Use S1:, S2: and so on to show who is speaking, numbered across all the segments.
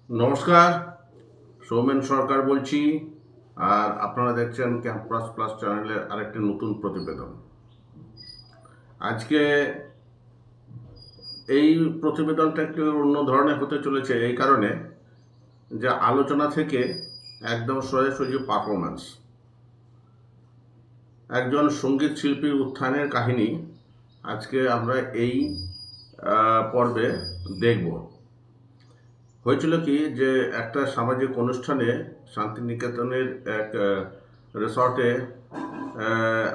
S1: নমস্কার, সৌমেন সরকার বলছি। আর আপনারা দেখছেন ক্যাম্পাস প্লাস চ্যানেলের আরেকটি নতুন প্রতিবেদন। আজকে এই প্রতিবেদনটা একটু অন্য ধরনের হতে চলেছে এই কারণে যে আলোচনা থেকে একদম সোজাসুজি পারফরম্যান্স। একজন সঙ্গীত শিল্পীর উত্থানের কাহিনী আজকে আমরা এই পর্বে দেখব। হয়েছিল কি যে একটা সামাজিক অনুষ্ঠানে শান্তিনিকেতনের এক রিসর্টে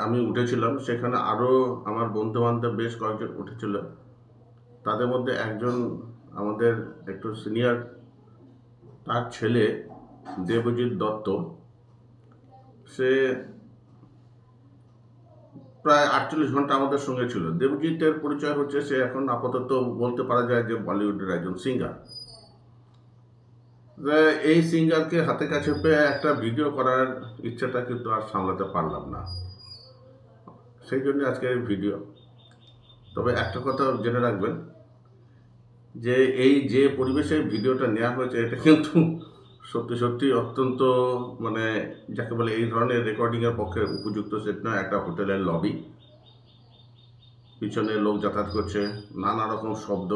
S1: আমি উঠেছিলাম। সেখানে আরও আমার বন্ধুবান্ধব বেশ কয়েকজন উঠেছিল। তাদের মধ্যে একজন আমাদের একটু সিনিয়র, তার ছেলে দেবজিৎ দত্ত, সে প্রায় 48 ঘন্টা আমাদের সঙ্গে ছিল। দেবজিতের পরিচয় হচ্ছে সে এখন আপাতত বলতে পারা যায় যে বলিউডের একজন সিঙ্গার। এই সিঙ্গারকে হাতে কাছে পেয়ে একটা ভিডিও করার ইচ্ছাটা কিন্তু আর সামলাতে পারলাম না, সেই জন্য আজকে এই ভিডিও। তবে একটা কথা জেনে রাখবেন যে এই যে পরিবেশে ভিডিওটা নেওয়া হয়েছে এটা কিন্তু সত্যি সত্যি অত্যন্ত যাকে বলে এই ধরনের রেকর্ডিংয়ের পক্ষে উপযুক্ত সেট নয়। একটা হোটেলের লবি, পিছনে লোক যাতায়াত করছে, নানা রকম শব্দ,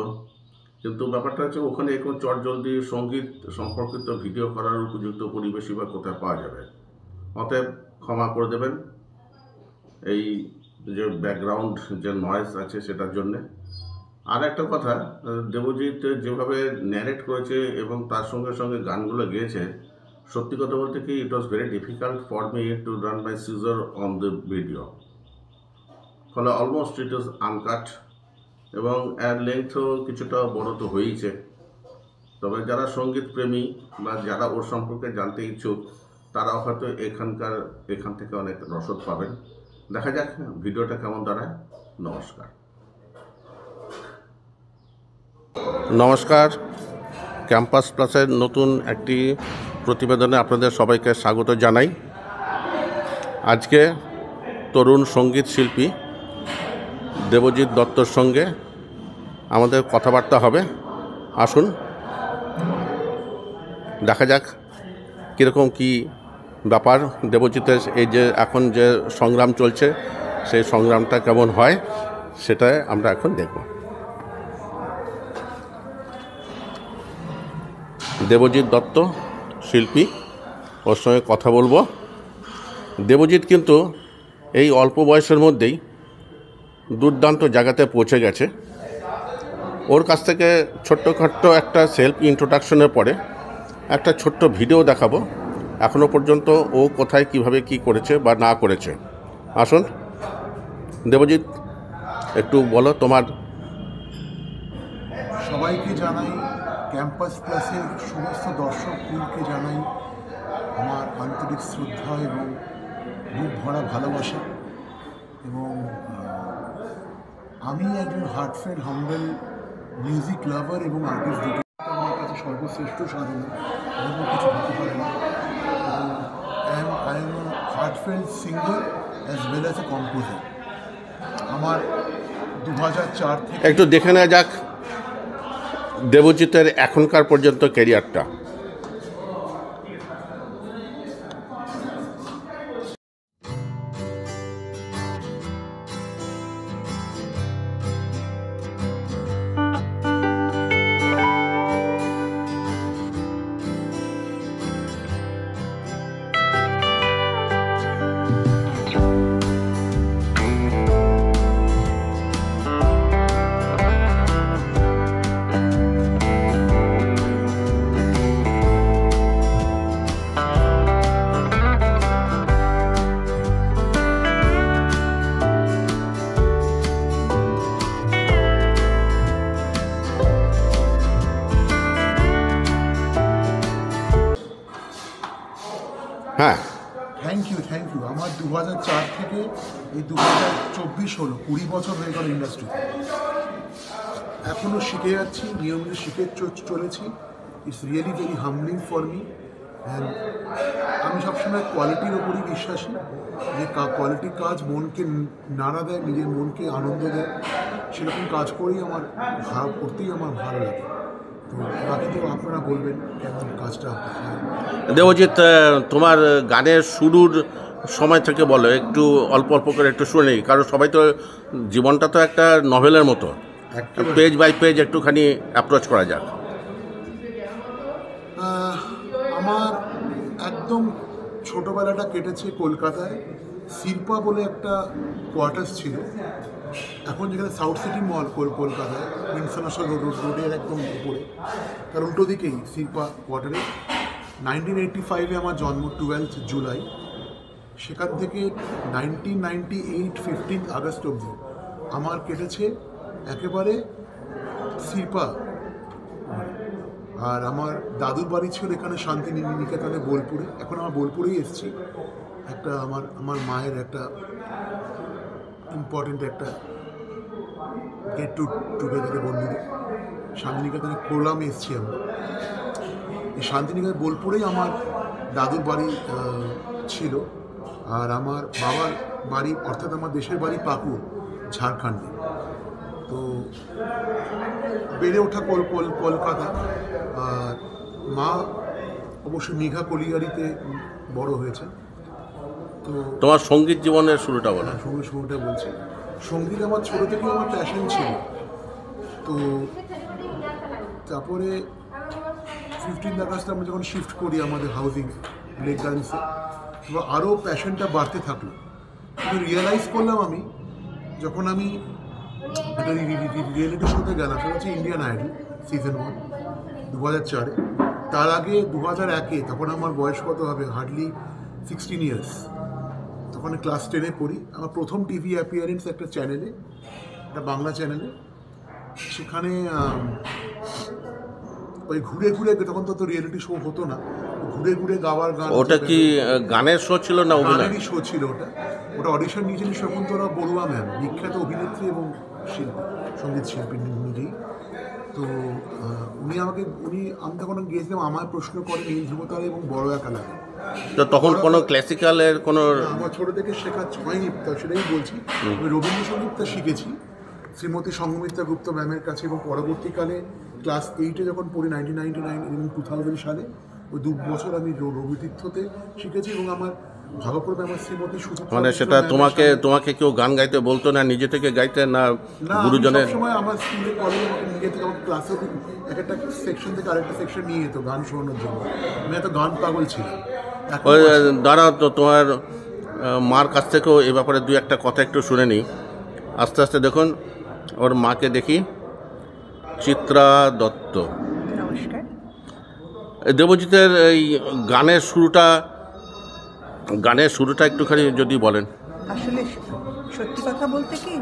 S1: কিন্তু ব্যাপারটা হচ্ছে ওখানে এখন চটজলদি সঙ্গীত সম্পর্কিত ভিডিও করার উপযুক্ত পরিবেশই বা কোথায় পাওয়া যাবে। অতএব ক্ষমা করে দেবেন এই যে ব্যাকগ্রাউন্ড যে নয়েজ আছে সেটার জন্যে। আর একটা কথা, দেবজিৎ যেভাবে ন্যারেট করেছে এবং তার সঙ্গে সঙ্গে গানগুলো গেয়েছে, সত্যি কথা বলতে কি it was very difficult for me to run my scissor on the video. ফলে অলমোস্ট ইট ইজ আনকাট এবং এর লেন্থও কিছুটা বড় তো হয়েইছে। তবে যারা সঙ্গীত প্রেমী বা যারা ওর সম্পর্কে জানতে ইচ্ছুক তারা হয়তো এখান থেকে অনেক রসদ পাবেন। দেখা যাক ভিডিওটা কেমন দাঁড়ায়। নমস্কার। নমস্কার, ক্যাম্পাস প্লাসের নতুন একটি প্রতিবেদনে আপনাদের সবাইকে স্বাগত জানাই। আজকে তরুণ সঙ্গীত শিল্পী দেবজিৎ দত্তর সঙ্গে আমাদের কথাবার্তা হবে। আসুন দেখা যাক কীরকম কী ব্যাপার। দেবজিতের এই যে এখন যে সংগ্রাম চলছে সেই সংগ্রামটা কেমন হয় সেটাই আমরা এখন দেখব। দেবজিৎ দত্ত শিল্পী, ওর সঙ্গে কথা বলবো। দেবজিৎ কিন্তু এই অল্প বয়সের মধ্যেই দুর্দান্ত জায়গাতে পৌঁছে গেছে। ওর কাছ থেকে ছোট্টখাট্ট একটা সেলফ ইন্ট্রোডাকশনের পরে একটা ছোট্ট ভিডিও দেখাবো এখনও পর্যন্ত ও কোথায় কিভাবে কি করেছে বা না করেছে। আসুন দেবজিৎ, একটু বলো তোমার।
S2: সবাইকে জানাই, ক্যাম্পাস প্লাসের সমস্ত দর্শককুলকে জানাই আমার আন্তরিক শ্রদ্ধা এবং বুক ভরা ভালোবাসা। এবং আমি একজন হার্টফেল হাম্বল মিউজিক লাভার এবং আর্টিস্ট। দুটো আমার কাছে সর্বশ্রেষ্ঠ সাধনা, অন্য কিছু হতে পারে না। I am heart fail singer as well as a composer. আমার 2004 থেকে
S1: একটু দেখে নেওয়া যাক দেবজিতের এখনকার পর্যন্ত ক্যারিয়ারটা। হ্যাঁ,
S2: থ্যাংক ইউ। আমার 2004 থেকে এই 2024 হলো, 20 বছর হয়ে গেল ইন্ডাস্ট্রিতে। এখনও শিখে যাচ্ছি, নিয়মিত শিখে চলেছি। It's really very humbling for me. And আমি সবসময় কোয়ালিটির ওপরই বিশ্বাসী, যে কোয়ালিটির কাজ মনকে নাড়া দেয়, নিজের মনকে আনন্দ দেয়, সেরকম কাজ করেই করতেই আমার ভালো লাগে। তো বাকি তো আপনারা বলবেন কেমন কাজটা হয়।
S1: দেবজিৎ, তোমার গানের শুরুর সময় থেকে বলো, একটু অল্প অল্প করে একটু শুনে নিই, কারণ সবাই তো জীবনটা তো একটা নভেলের মতো,
S2: একেবারে।
S1: পেজ বাই পেজ একটুখানি অ্যাপ্রোচ করা যাক।
S2: আমার একদম ছোটোবেলাটা কেটেছে কলকাতায়। শিল্পা বলে একটা কোয়ার্টার্স ছিল, এখন যেখানে সাউথ সিটি মল কলকাতায় ইন্টারন্যাশনাল রোডের একদম উপরে, তার উল্টো দিকেই শিল্পা কোয়ার্টারে। 1985-এ আমার জন্ম, 12 জুলাই। সেখান থেকে 1998 15 আগস্ট অবধি আমার কেটেছে একেবারে শিল্পা। আর আমার দাদুর বাড়ি ছিল এখানে শান্তিনিকেতনে বোলপুরে, এখন আমার বোলপুরেই এসেছি। একটা আমার মায়ের একটা ইম্পর্টেন্ট একটা গেট টুগেদারে বন্ধুদের শান্তিনিকেতনে করলাম, এসেছি আমরা। এই শান্তিনিকেতন বোলপুরেই আমার দাদুর বাড়ি ছিল। আর আমার বাবার বাড়ি, অর্থাৎ আমার দেশের বাড়ি পাকুড়, ঝাড়খণ্ডে। তো বেড়ে ওঠা কলকাতা। আর মা অবশ্য মেঘা কলিয়ারিতে বড় হয়েছে। তো
S1: তোমার সঙ্গীত জীবনের শুরুটা বলো।
S2: শুরুটা বলছি, সঙ্গীত আমার ছোটো থেকেই আমার প্যাশন ছিল। তো তারপরে 15 আগস্ট আমরা যখন শিফট করি আমাদের হাউজিং লেক গার্ডেন্সে, তো আরও প্যাশনটা বাড়তে থাকলো। কিন্তু রিয়েলাইজ করলাম আমি, যখন আমি একটা রিয়েলিটি শোতে গেলাম, সেটা হচ্ছে ইন্ডিয়ান আইডল সিজন 1 2004-এ। তার আগে 2001-এ, তখন আমার বয়স কত হবে, হার্ডলি 16 ইয়ার্স, তখন ক্লাস 10-এ পড়ি। আমার প্রথম টিভি অ্যাপিয়ারেন্স একটা চ্যানেলে, একটা বাংলা চ্যানেলে। সেখানে ওই ঘুরে ঘুরে, তখন তো রিয়েলিটি শো হতো না, ঘুরে ঘুরে গাওয়ার গান।
S1: ওটা কি গানের শো ছিল না অভিনয়?
S2: গানেরই শো ছিল ওটা। অডিশন নিয়েছিলেন শকুন্তলা বড়ুয়া ম্যাম, বিখ্যাত অভিনেত্রী এবং শিল্পী, সঙ্গীত শিল্পী নিজেই। তো আমি তখন গিয়েছিলাম, আমার প্রশ্ন করে নীল ধ্রুবতারা এবং বড় একা লাগে।
S1: তো তখন কোনো ক্লাসিক্যালের কোনো
S2: আমার ছোটো থেকে শেখা হয়নি, সেটাই বলছি। আমি রবীন্দ্রসঙ্গীতটা শিখেছি শ্রীমতী সঙ্গমিত্রা গুপ্ত ম্যামের কাছে, এবং পরবর্তীকালে ক্লাস 8-এ যখন পড়ি 1999 এবং 2000 সালে, ওই 2 বছর আমি রবিতীর্থতে শিখেছি। এবং আমার ভাগপুর ম্যামের শ্রীমতী সুচিত্রা,
S1: মানে সেটা তোমাকে কেউ গান গাইতে বলতো না, নিজে থেকে গাইতে না গুরুজনের?
S2: সময় আমার স্কুলে কলেজে আমাকে নিজে থেকে, আমার ক্লাসে এক একটা সেকশন থেকে আরেকটা সেকশন নিয়ে যেত গান শোনানোর জন্য। আমি এত গান পাগল ছিলাম।
S1: ওই দাঁড়াও তো, তোমার মার কাছ থেকেও এ ব্যাপারে 2-1 কথা একটু শুনে নিই। আস্তে আস্তে দেখুন, ওর মাকে দেখি, চিত্রা দত্ত।
S3: নমস্কার।
S1: দেবজিতের এই গানের শুরুটা একটুখানি যদি বলেন।
S3: আসলে সত্যি কথা বলতে কি,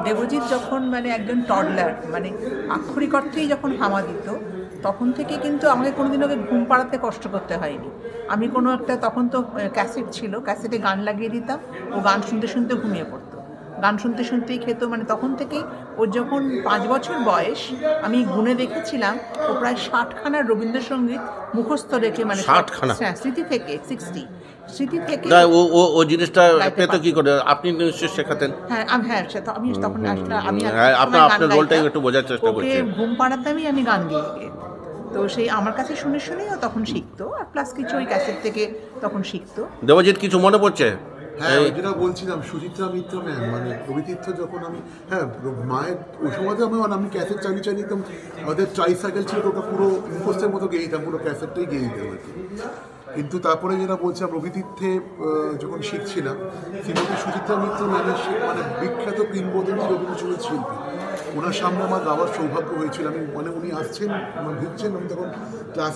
S3: দেবজিৎ যখন একজন টডলার, আক্ষরিক অর্থেই যখন হামা দিত, তখন থেকে কিন্তু আমাকে কোনোদিন ওকে ঘুম পাড়াতে কষ্ট করতে হয়নি। আমি কোনো একটা, তখন তো ক্যাসেট ছিল, ক্যাসেটে গান লাগিয়ে দিতাম, ও গান শুনতে শুনতে ঘুমিয়ে পড়তো, গান শুনতে শুনতেই খেত। তখন থেকেই ওর যখন 5 বছর বয়স, আমি গুণে দেখেছিলাম ও প্রায় 60খানা রবীন্দ্রসঙ্গীত মুখস্থ রেখে,
S1: 60খানা?
S3: স্মৃতি থেকে 60 স্মৃতি থেকে।
S1: ও জিনিসটা পেতো কি করে? আপনি নিশ্চয়ই শেখাতেন?
S3: হ্যাঁ, সে তো আমি তখন আসলে আমি
S1: আপনার রোলটাই একটু বোঝার চেষ্টা করছি।
S3: ঘুম পাড়াতামই আমি গান গেয়ে। তো সেই আমার কাছে শুনে শুনেই ও তখন শিখতো, আর প্লাস কিছু ওই ক্যাসেট থেকে তখন শিখতো।
S1: দেবজিৎ, কিছু মনে পড়ছে?
S2: হ্যাঁ, যেটা বলছিলাম, সুচিত্রা মিত্র ম্যাম, কবিতীর্থ যখন আমি, হ্যাঁ, মায়ের ওই সময়তে আমি ক্যাসেট চালিয়ে দিতাম। আমাদের ট্রাইসাইকেল ছিল, ওটা পুরো মুখস্থের মতো গেয়ে দিতাম, পুরো ক্যাসেটটাই গেয়ে দিতাম আর কি। কিন্তু তারপরে যেটা বলছিলাম, রবিতীর্থে যখন শিখছিলাম, শ্রীমতী সুচিত্রা মিত্র ম্যামের বিখ্যাত কিংবদন্তি রবীন্দ্রসঙ্গীত শিল্পী, ওনার সামনে আমার গাওয়ার সৌভাগ্য হয়েছিল। আমি উনি আসছেন, ঢুকছেন, আমি তখন ক্লাস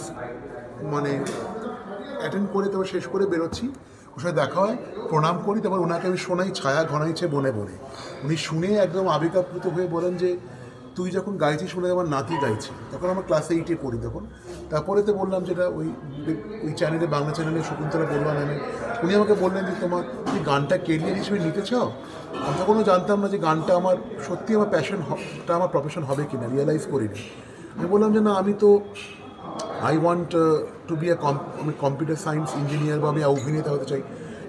S2: অ্যাটেন্ড করে, তারপর শেষ করে বেরোচ্ছি, ওর সাথে দেখা হয়, প্রণাম করি, তারপর ওনাকে আমি শোনাই ছায়া ঘনাইছে বনে বনে। উনি শুনে একদম আবেগাপ্লুত হয়ে বলেন যে, তুই যখন গাইছিস শুনে আমার নাতি গাইছে। তখন আমার ক্লাস 8-এ পড়ি তখন। তারপরে তো বললাম যেটা ওই চ্যানেলে, বাংলা চ্যানেলে শকুন্তলা বড়ুয়া নামে, উনি আমাকে বললেন যে, তুমি গানটা কেরিয়ার হিসেবে নিতে চাও? আমি তখনও জানতাম না যে গানটা আমার সত্যি আমার প্যাশনটা, আমার প্রফেশন হবে কিনা, রিয়েলাইজ করিনি। আমি বললাম যে, না, আমি তো আই ওয়ান্ট টু বি আমি কম্পিউটার সায়েন্স ইঞ্জিনিয়ার, বা আমি অভিনেতা হতে চাই।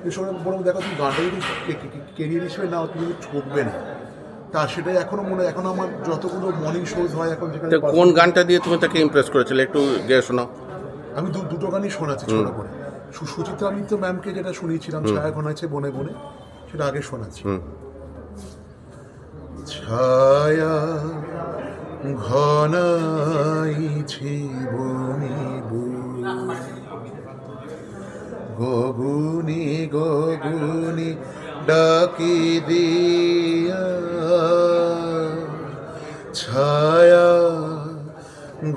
S2: এই সময় বললাম, দেখো, তুমি গানটা যদি কেরিয়ার হিসেবে নাও, তুমি ঠকবে না। তা সেটাই এখনো মনে হয়, এখন আমার যতগুলো মর্নিং শোজ হয় এখন যেখানে
S1: তো কোন গানটা দিয়ে তুমি তাকে ইমপ্রেস করেছিলে একটু গেয়ে শোনাও।
S2: আমি দুটো গানই শোনাচ্ছি ছোট করে। সুচিত্রা মিত্র ম্যামকে যেটা শুনিয়েছিলাম ছায়া ঘনাচ্ছে বনে বনে, সেটা আগে শোনাচ্ছি। ছায়া ঘনাইছে বনে বনে, গগনে গগনে ডাকে দিয়া, ছায়া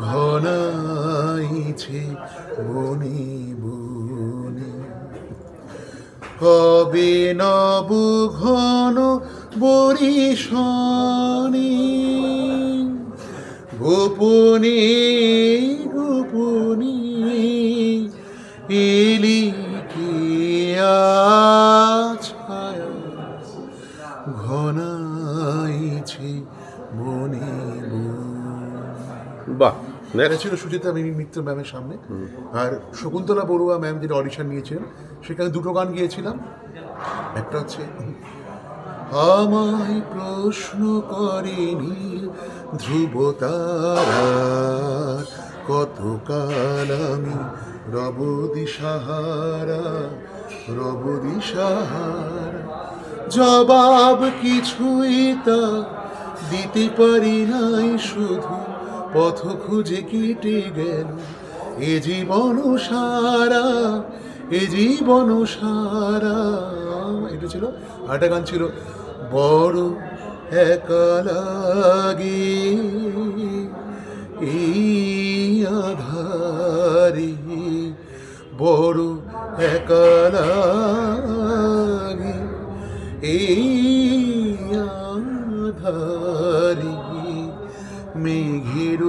S2: ঘনাইছে বনে বনে, কবে নব ঘন বরিশনে, গোপনে গোপনে এলি কি ছায়া ঘনাইছে বনে বনে।
S1: বাহ,
S2: এটা ছিল সুচিত্রা মিত্র ম্যামের সামনে। আর শকুন্তলা বড়ুয়া ম্যাম যেটা অডিশন নিয়েছিলেন, সেখানে দুটো গান গিয়েছিলাম। একটা হচ্ছে আমায় প্রশ্ন করেনি ধ্রুব তারা, কতকাল আমি রব দিশাহারা, রব দিশাহারা, জবাব কিছুই তা দিতে পারি নাই, শুধু পথ খুঁজে কেটে গেল এ জীবন সারা, এ জীবন সারা। এটা ছিল। আরেকটা গান ছিল বড় একা লাগে এই আধারে, বড় একা লাগে এই আধারে, মেঘের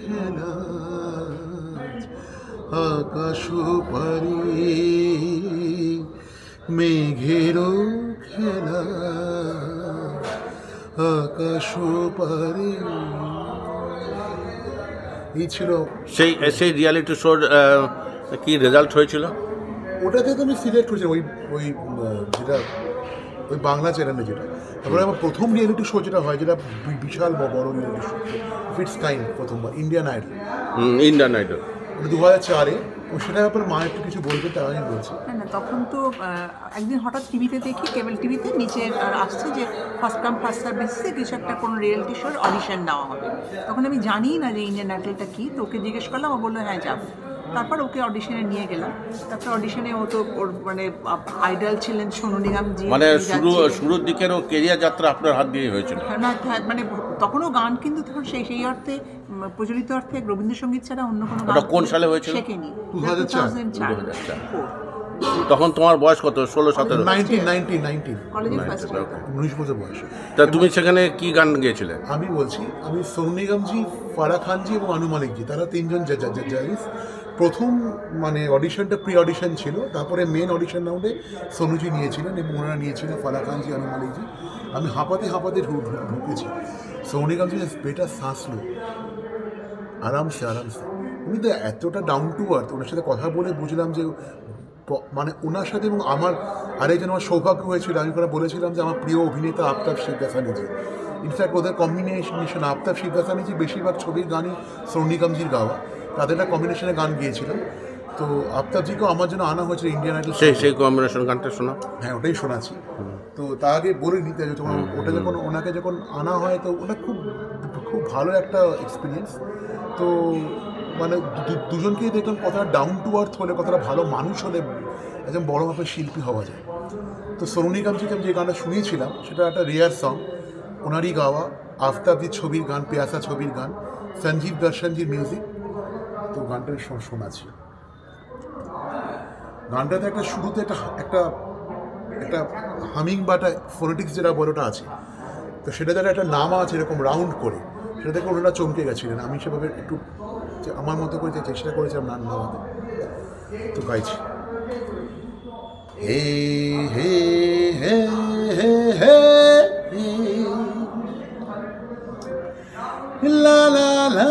S2: খেলা আকাশ পারে, মেঘের খেলা আকাশ পারে। এই ছিল
S1: সেই রিয়ালিটি শোর কি রেজাল্ট হয়েছিল?
S2: ওটাতে তো আমি সিলেক্ট হয়েছি, ওই ওই যেটা ওই বাংলা চ্যানেলে যেটা। তারপরে আমার প্রথম রিয়েলিটি শো যেটা হয়, যেটা বিশাল বড় রিয়েলিটি শো, ফিটস কাইন্ড, প্রথমবার ইন্ডিয়ান আইডল।
S1: ইন্ডিয়ান আইডল
S2: 2004-এ। ও সেটার ব্যাপারে মা একটু কিছু বলবে, তাই আমি বলছি।
S3: না তখন তো একদিন হঠাৎ টিভিতে দেখি, কেবল টিভিতে নিচে আসছে যে ফার্স্ট কাম ফার্স্ট সার্ভ বেসিসে কিছু একটা কোনো রিয়েলিটি শোর অডিশন নেওয়া হবে। তখন আমি জানি না যে ইন্ডিয়ান আইডলটা কী, তো ওকে জিজ্ঞেস করলাম, ও বললো হ্যাঁ যাবো। তারপর ওকে অডিশনে নিয়ে গেলাম। তারপর অডিশনে ও তো ওর মানে আইডল ছিলেন সোনু নিগমজি।
S1: মানে শুরুর দিকের ও কেরিয়ার যাত্রা আপনার হাত দিয়ে হয়েছিল?
S3: না মানে তখনও গান কিন্তু তখন সেই অর্থে প্রচলিত অর্থে রবীন্দ্রসঙ্গীত ছাড়া অন্য কোনো গান
S1: কোন সালে হয়েছিল?
S3: শেখেনি।
S2: 2004।
S1: তখন তোমার বয়স কত? 16-17?
S2: 19
S3: কলেজের ফার্স্ট ইয়ার।
S2: 19 বছর বয়স।
S1: তা তুমি সেখানে কি গান গেয়েছিলে?
S2: আমি বলছি, আমি সোনু নিগমজি, ফারাহ খানজি এবং আনু মালিকজি, তারা তিনজন জাজিস। প্রথম মানে অডিশনটা প্রি অডিশন ছিল, তারপরে মেন অডিশন রাউন্ডে সোনুজি নিয়েছিলেন এবং ওনারা নিয়েছিলেন ফারাহ খানজি, আনু মালিকজি। আমি হাঁপাতে হাঁপাতে ঢুকেছি। সোনু নিগমজি বেটা শ্বাস লো, আরামসে আরামসে। উনি তো এতটা ডাউন টু আর্থ, ওনার সাথে কথা বলে বুঝলাম যে মানে ওনার সাথে এবং আমার আরেকজন আমার সৌভাগ্য হয়েছিল, আমি ওরা বলেছিলাম যে আমার প্রিয় অভিনেতা আফতাব শিবদাসানিজি। ইনফ্যাক্ট ওদের কম্বিনেশন আফতাব শিবদাসানিজি বেশিরভাগ ছবির গানই সোনু নিগমজির গাওয়া, তাদের একটা কম্বিনেশনে গান গিয়েছিলাম। তো আফতাবজিকেও আমার জন্য আনা হয়েছিল ইন্ডিয়ান আইডল।
S1: সেই কম্বিনেশন গানটা শোনা।
S2: হ্যাঁ, ওটাই শোনাচ্ছি। তো তা আগে বলে নিতে, যখন ওটা যখন ওনাকে যখন আনা হয়, তো ওটা খুব খুব ভালো একটা এক্সপিরিয়েন্স। তো মানে দুজনকেই দেখলাম কতটা ডাউন টু আর্থ হলে, কতটা ভালো মানুষ হলে একজন বড় মাপের শিল্পী হওয়া যায়। তো সোনু নিগমজিকে আমি যে গানটা শুনিয়েছিলাম, সেটা একটা রেয়ার সং, ওনারই গাওয়া, আফতাবজির ছবির গান, পেয়াসা ছবির গান, সঞ্জীব দর্শনজির মিউজিক। তো গানটা শোনাচ্ছি। গানটাতে একটা শুরুতে একটা একটা হামিং বা একটা ফোনেটিক্স যেটা বলে ওটা আছে। তো সেটা যারা একটা নাম আছে এরকম রাউন্ড করে, সেটা দেখে ওনারা চমকে গেছিলেন। আমি সেভাবে একটু আমার মতো করে চেষ্টা করেছিলাম নাম নামাতে। তো গাইছি। হে হে হে হে হে লা লা লা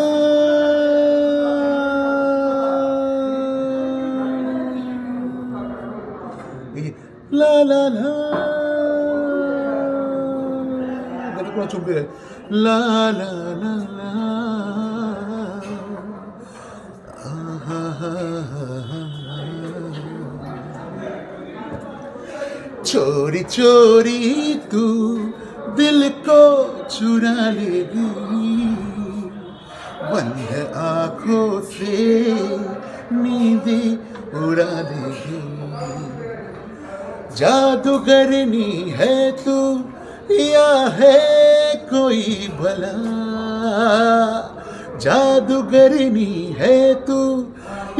S2: la la la, তোমরা চমকে যায়, লা লা লা লা चोरी चोरी तू दिल को चुरा लेगी, बंद आंखों से नींदें उड़ा लेगी, जादूगरनी है तू या है कोई भला, जादूगरनी है तू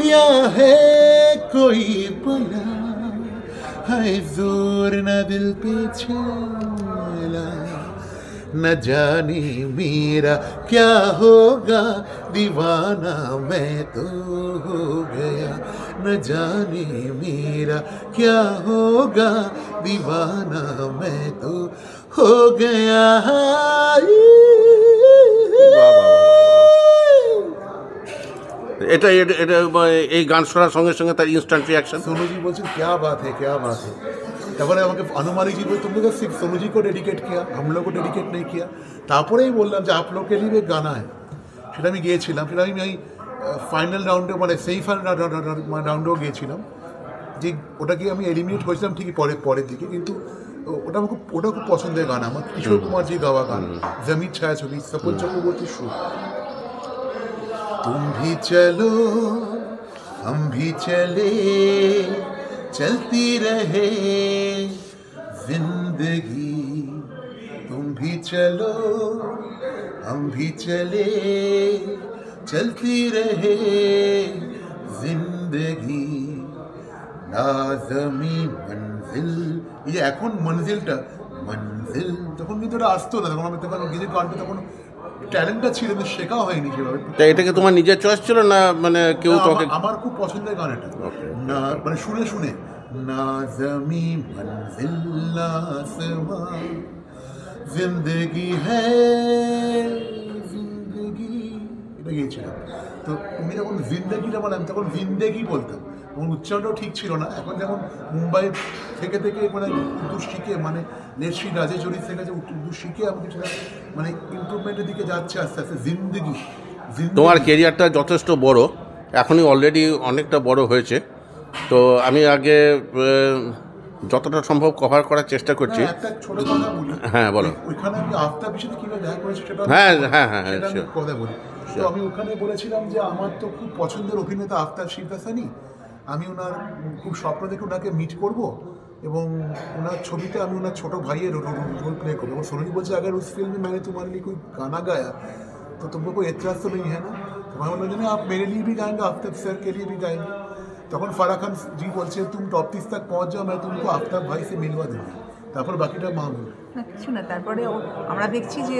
S2: या है कोई भला, है जोर न दिल पे चला, न जाने मेरा क्या होगा, दीवाना मैं तो हो गया, न जाने मेरा क्या होगा, दीवाना मैं तो हो गया।
S1: এটা এটা এটা এই গান শোনার সঙ্গে সঙ্গে তার ইনস্ট্যান্ট রিয়াকশন।
S2: सोनू जी बोलते क्या बात है, क्या बात है। তারপরে আমাকে अनुमानिक जी बोले तुमने तो सिर्फ सोनू जी को डेडिकेट किया, हम लोग को डेडिकेट नहीं किया। তারপরেই বললাম যে आप लोग के लिए एक गाना है, সেটা আমি গিয়েছিলাম, সেটা আমি ফাইনাল রাউন্ডে মানে সেই রাউন্ডেও গিয়েছিলাম, যে ওটাকে আমি এলিমিনেট হয়েছিলাম ঠিকই পরের দিকে, কিন্তু ওটা খুব পছন্দের গান আমার, কিশোর কুমার জি গাওয়া গান, জমির ছায়াছবি, সপন চক্রবর্তী সুর। तुम भी चलो हम भी चले, चलती रहे जिंदगी, तुम भी चलो हम भी चले, चलती रहे जिंदगी, लाज़मी मंजिल। ये এখন মঞ্জিলটা মঞ্জিল তখন কিন্তু এটা আসতো না, তখন আমি তখন গিয়ে গানটা তখন ট্যালেন্টটা ছিল কিন্তু শেখা হয়নি সেভাবে।
S1: তা এটা কি তোমার নিজের চয়েস ছিল না মানে কেউ তোমাকে?
S2: আমার খুব পছন্দের গান এটা, না মানে শুনে শুনে, না জমি মঞ্জিল না আসমান, জিন্দগি হ্যায় জিন্দগি, এটা গিয়েছিলাম। তো তুমি যখন জিন্দগিটা বললাম তখন জিন্দেগি বলতাম, তখন উচ্চারণটাও ঠিক ছিল না। এখন যেমন মুম্বাই থেকে মানে উর্দু শিখে, মানে লেটসি রাজেশ্বরীর থেকে যে উর্দু শিখে আমাকে সেটা মানে ইমপ্রুভমেন্টের দিকে যাচ্ছে আস্তে আস্তে। জিন্দগি
S1: তোমার কেরিয়ারটা যথেষ্ট বড়, এখনই অলরেডি অনেকটা বড় হয়েছে। তো আমি আগে যতটা সম্ভব কভার করার চেষ্টা করছি।
S2: একটা ছোট কথা বলি,
S1: হ্যাঁ বলো।
S2: ওইখানে আমি আফতাবের সাথে কিভাবে দেখা করেছি সেটা
S1: হ্যাঁ হ্যাঁ হ্যাঁ
S2: সেটা আমি
S1: sure.
S2: কথা বলি। তো আমি ওখানে বলেছিলাম যে আমার তো খুব পছন্দের অভিনেতা আফতাব শিবদাসানি, আমি ওনার খুব স্বপ্ন দেখে ওনাকে মিট করব এবং ওনার ছবিতে আমি ওনার ছোটো ভাইয়ের रोल प्ले করবো। এবং সোনু বলছে अगर उस फिल्म में मैंने तुम्हारे लिए कोई गाना गाया तो तुमको कोई एतराज़ तो नहीं है ना। तो मैं बोला नहीं, आप मेरे लिए भी गाएंगे, आफ्ताब सर के लिए भी गाएंगे। তখন ফারাহ খান জি বলছে तुम टॉप 30 तक पहुंच जाओ, मैं तुमको आफ्ताब भाई से मिलवा दूंगी। তারপর বাকিটা মা বলবে।
S3: না কিছু না, তারপরে আমরা দেখছি যে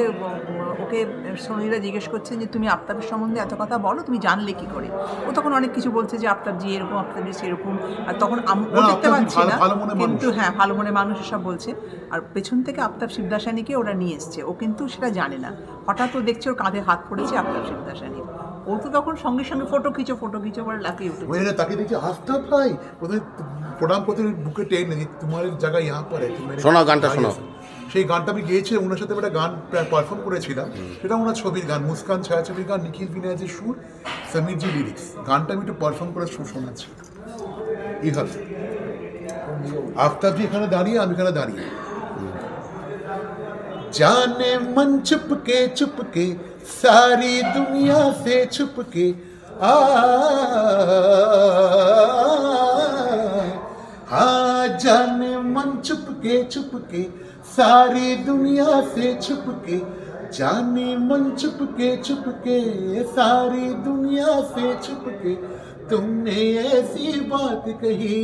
S3: ওকে সোনুরা জিজ্ঞেস করছেন যে তুমি আফতাবের সম্বন্ধে এত কথা বলো, তুমি জানলে কি করে? ও তখন অনেক কিছু বলছে যে আফতাব জি এরকম, আফতাব জি সেরকম, আর তখন ও দেখতে পাচ্ছি না, কিন্তু হ্যাঁ ভালো মনে মানুষ এসব বলছে। আর পেছন থেকে আফতাব শিবদাসানিকে ওরা নিয়ে এসছে, ও কিন্তু সেটা জানে না। হঠাৎ ও দেখছে ওর কাঁধে হাত পড়েছে আফতাব শিবদাসানির, ও তো তখন সঙ্গে সঙ্গে ফটো খিচো বলে লাফিয়ে উঠেছে।
S2: ওই তাকে দেখছি आफ्ताब भाई, ওদের প্রণাম করতে বুকে টেন নেই, তোমার জায়গা यहाँ पर है।
S1: শোনাও গানটা, শোনাও।
S2: সেই গানটা আমি গিয়েছিলাম, ওনার সাথে একটা গান পারফর্ম করেছিলাম, সেটা ওনার ছবির গান, মুস্কান ছায়াছবির গান, নিখিল বিনায়কের সুর, সমীর জি লিরিক্স। গানটা আমি একটু পারফর্ম করে সুর শোনাচ্ছি। এইভাবে आफ्ताब জি এখানে দাঁড়িয়ে, আমি এখানে দাঁড়িয়ে। जाने मन चुपके सारी दुनिया से छुपके जाने मन चुपके सारी दुनिया से छुपके, जाने मन चुपके सारी दुनिया से छुपके, तुमने ऐसी बात कही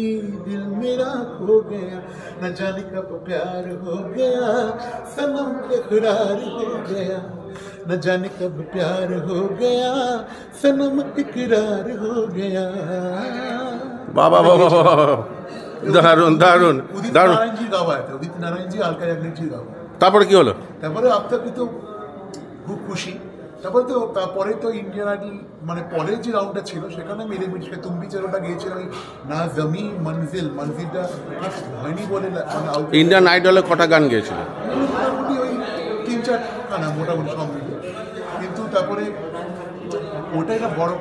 S2: दिल मेरा खो गया, न जाने कब प्यार हो गया सनम इकरार हो गया, न जाने कब प्यार हो गया सनम इकरार हो गया।
S1: বাবা বাবা দারুণ দারুণ
S2: উদিত
S1: দারুণ।
S2: নারায়ণ জি গাওয়া, উদিত নারায়ণ জি, আলকা ইয়াগনিক জি গাওয়া।
S1: তারপরে কি হলো?
S2: তারপরে আফতাব তো খুব খুশি। তারপরে তো ইন্ডিয়ান আইডল মানে পরের যে রাউন্ডটা ছিল সেখানে মেরে মিটে তুমি চারোটা গিয়েছিলাম, না জমি মঞ্জিলটা হয়নি বলে মানে
S1: ইন্ডিয়ান আইডলে কটা গান গিয়েছিল?
S2: মোটামুটি ওই 3-4 না মোটামুটি সব মিলে। কিন্তু তারপরে ওটাই একটা বড়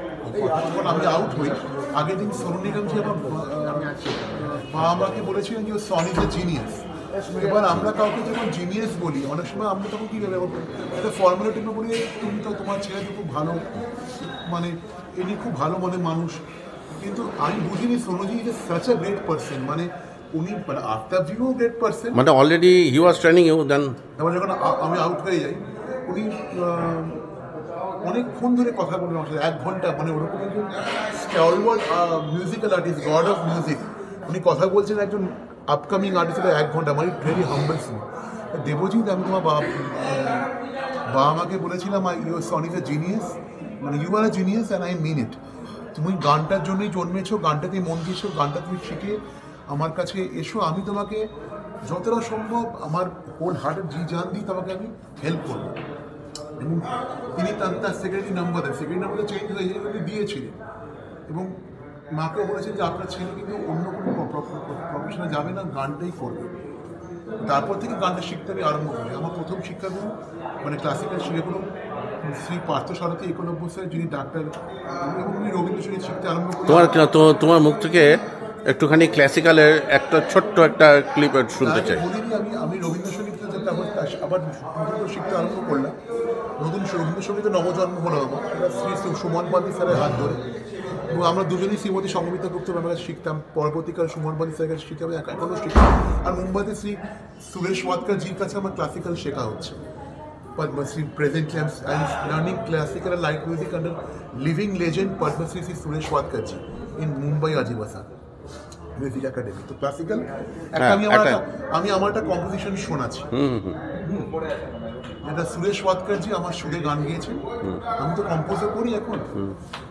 S2: কথা, যখন আমি আউট হই আগের দিন সোনু নিগম জি আমার মা আমাকে বলেছিলেন যে সনি ইজ এ জিনিয়াস। এবার আমরা কাউকে যখন জিনিয়াস বলি অনেক সময় আমরা তখন কী বলবো একটা ফর্মালিটি বলি, তুমি তো তোমার ছেলে তো খুব ভালো, মানে এনি খুব ভালো মানে মানুষ। কিন্তু আমি বুঝিনি Sonuji is such a great person, মানে উনি মানে আফটার ভিউ গ্রেট পার্সন।
S1: মানে already he was training you then.
S2: এবার যখন আমি আউট হয়ে যাই উনি অনেকক্ষণ ধরে কথা বললেন আমার সাথে, 1 ঘন্টা, মানে ওরকম একজন stalwart musical artist, god of music, উনি কথা বলছেন একজন আপকামিং আর্টিস্ট 1 ঘন্টা, মানে ভেরি হাম্বলস মি। দেবজিৎ, আমি তোমার বাবা আমাকে বলেছিলাম you son is a genius, মানে you are a genius and I mean it. তুমি গানটার জন্যই জন্মেছো, গানটাতেই মন দিয়েছো, গানটা তুমি শিখে আমার কাছে এসো, আমি তোমাকে যতটা সম্ভব আমার হোল হার্টের জি জান দিই তোমাকে আমি হেল্প করবো। এবং তিনি তার সেক্রেটারি নাম্বারটা চেঞ্জ হয়ে যায় উনি দিয়েছিলেন, এবং মাকেও বলেছেন যে আপনার ছেলে কিন্তু অন্য কোনো প্রফেশনে যাবে না, গানটাই করবে। তারপর থেকে গানটা শিখতে আমি আরম্ভ করি। আমার প্রথম শিক্ষাগুরু মানে ক্লাসিক্যাল শিক্ষাগুরু শ্রী পার্থসারথী একলব্য স্যার, যিনি ডাক্তার, এবং উনি রবীন্দ্রসঙ্গীত শিখতে আরম্ভ করি।
S1: তোমার মুখ থেকে একটুখানি ক্লাসিক্যালের একটা ছোট্ট একটা ক্লিপ শুনতে চাই।
S2: আমি রবীন্দ্রসঙ্গীত আবার নতুন শিখতে আরম্ভ করলাম। নতুন রবীন্দ্রসঙ্গীতে নবজন্ম হলো আমার, সেটা শ্রী সুমন পান্ডি স্যারের হাত ধরে, এবং আমরা দুজনেই শ্রীমতী সংগীতা গুপ্ত আমার কাছে শিখতাম। পরবর্তীকালে সুমন পান্ডি স্যারের কাছে শিখে আমি এখনও শিখি। আর মুম্বাইতে শ্রী সুরেশ ওয়াদকার জির কাছে আমার ক্লাসিক্যাল শেখা হচ্ছে। Padmasri presently I'm learning classical and light music under living legend Padmasri Sri Suresh Wadkar ji in Mumbai Ajivasa Music Academy. তো ক্লাসিক্যাল একটা আমি আমার একটা কম্পোজিশন শোনাচ্ছি, যেটা সুরেশ ওয়াদকার জি আমার সুরে গান গিয়েছেন। আমি তো কম্পোজার করি এখন,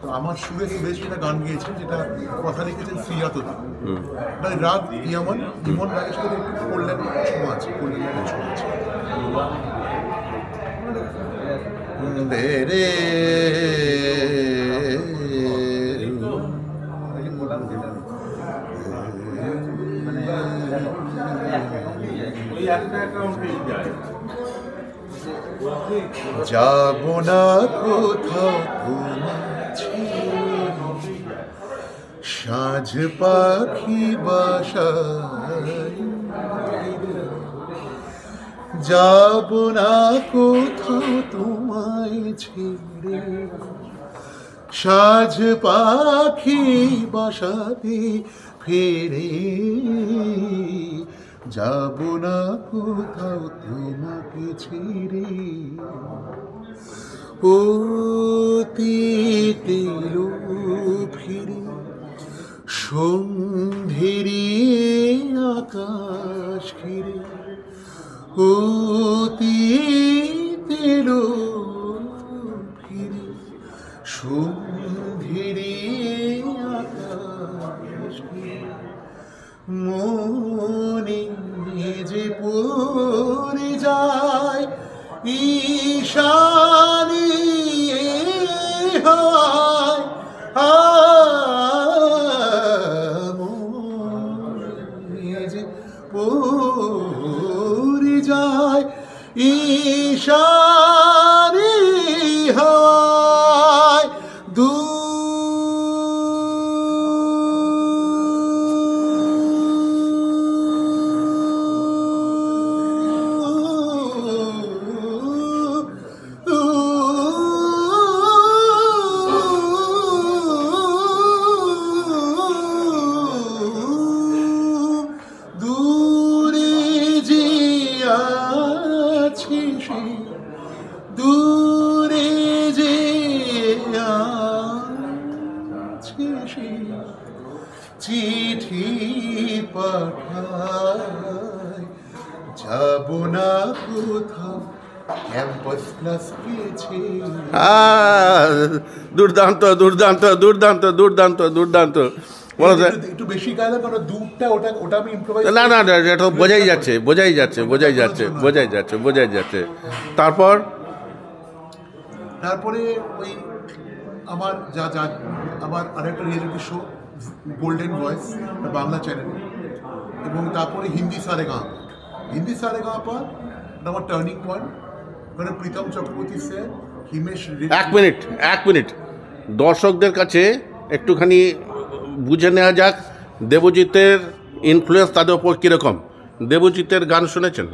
S2: তো আমার সুরে সুরেশ যেটা গান গিয়েছেন, যেটা কথা লিখেছেন শ্রীজাতদা, মানে রাগ ইমন রাগের সাথে একটু করলেন ছোঁয়া আছে, বেরে যাব না কোথাও সাজ পাখি বাসায়, যাব না কোথাও তোমায় ছেড়ে, সাজ পাখি বাসাতে ফেরে, যাব না কোথাও তোমাকে ছেড়ে। অতীতে ফিরে সন্ধ্যেরি আকাশ ঘিরে, অতীতে ফিরে সন্ধ্যেরি আকাশ ঘিরে, মনে যে পড়ে যায় ঈশানী হয়, মনে যে পড়ে যায় ঈশানী হয়, দূরে যে আছে চিঠি পাঠায়, যাব না কোথাও ক্যাম্পাস ক্লাস পেয়েছে।
S1: দুর্দান্ত দুর্দান্ত দুর্দান্ত দুর্দান্ত দুর্দান্ত।
S2: একটু বেশি গাইলাম কারণ দুধটা ওটা আমি ইমপ্রোভাইজ।
S1: না না না, এটা বোঝাই যাচ্ছে বোঝাই যাচ্ছে বোঝাই যাচ্ছে বোঝাই যাচ্ছে বোঝাই যাচ্ছে।
S2: তারপরে ওই আমার আমার আরেকটা reality show golden voice Bangla channel, এবং তারপরে হিন্দি সারেগাঁপা আমার টার্নিং পয়েন্ট। ওখানে প্রীতম চক্রবর্তী স্যার, হিমেশ
S1: এক মিনিট দর্শকদের কাছে একটুখানি বুঝে নেওয়া যাক দেবজিতের ইনফ্লুয়েন্স তাদের ওপর কীরকম। দেবজিতের গান শুনেছেন?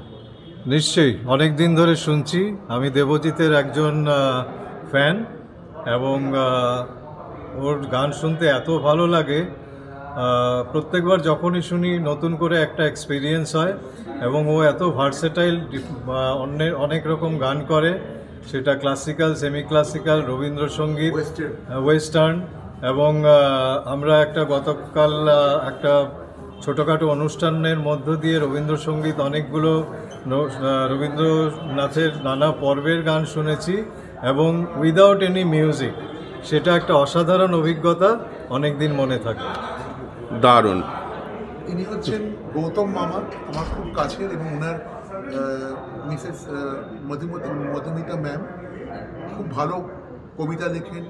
S4: নিশ্চয়ই, অনেক দিন ধরে শুনছি। আমি দেবজিতের একজন ফ্যান এবং ওর গান শুনতে এত ভালো লাগে। প্রত্যেকবার যখনই শুনি নতুন করে একটা এক্সপিরিয়েন্স হয় এবং ও এত ভার্সেটাইল, অনেক রকম গান করে, সেটা classical, semi classical, Rabindrasangeet, western. এবং আমরা গতকাল একটা ছোটোখাটো অনুষ্ঠানের মধ্য দিয়ে রবীন্দ্রসঙ্গীত অনেকগুলো রবীন্দ্রনাথের নানা পর্বের গান শুনেছি এবং উইদাউট এনি মিউজিক। সেটা একটা অসাধারণ অভিজ্ঞতা, অনেক দিন মনে থাকে।
S1: দারুণ।
S2: ইনি হচ্ছেন গৌতম মামা, আমার খুব কাছের, এবং ওনার মিসেস মধুমিতা ম্যাম খুব ভালো কবিতা লেখেন,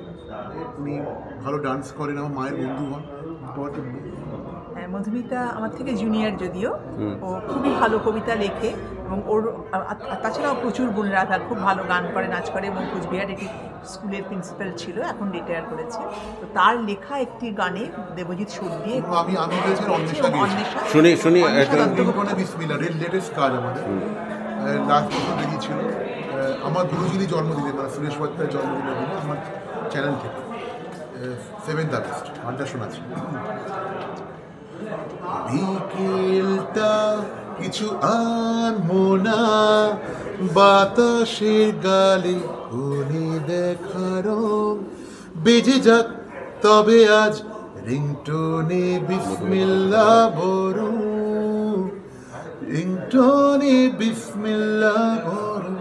S2: উনি ভালো ডান্স করেন, আমার মায়ের বন্ধু হন।
S3: মধুমিতা আমার থেকে জুনিয়র, যদিও ও খুবই ভালো কবিতা লেখে এবং ওর তাছাড়াও প্রচুর বোনেরা তার খুব ভালো গান করে, নাচ করে, এবং কোচবিহার একটি স্কুলের প্রিন্সিপাল ছিল, এখন রিটায়ার করেছে। তো তার লেখা একটি গানে দেবজিৎ সুর দিয়ে
S2: আমি গেছি অন্বেষা,
S1: শুনি
S2: বিসমিল্লাহ লেটেস্ট কাজ আমাদের লাস্ট বছর বেরিয়েছিল আমার গুরুজিরই জন্মদিনে, মানে সুরেশ ভট্টার জন্মদিনের দিনে আমার চ্যানেল থেকে 7th আগস্ট গানটা শোনাচ্ছি। বিকেলটা কিছু আনবো না, বাতাসের গালে কোণে দেখার বেজে যাক তবে আজ রিংটোনে বিসমিল্লাহ বরু, রিংটোনে বিসমিল্লাহ বরু।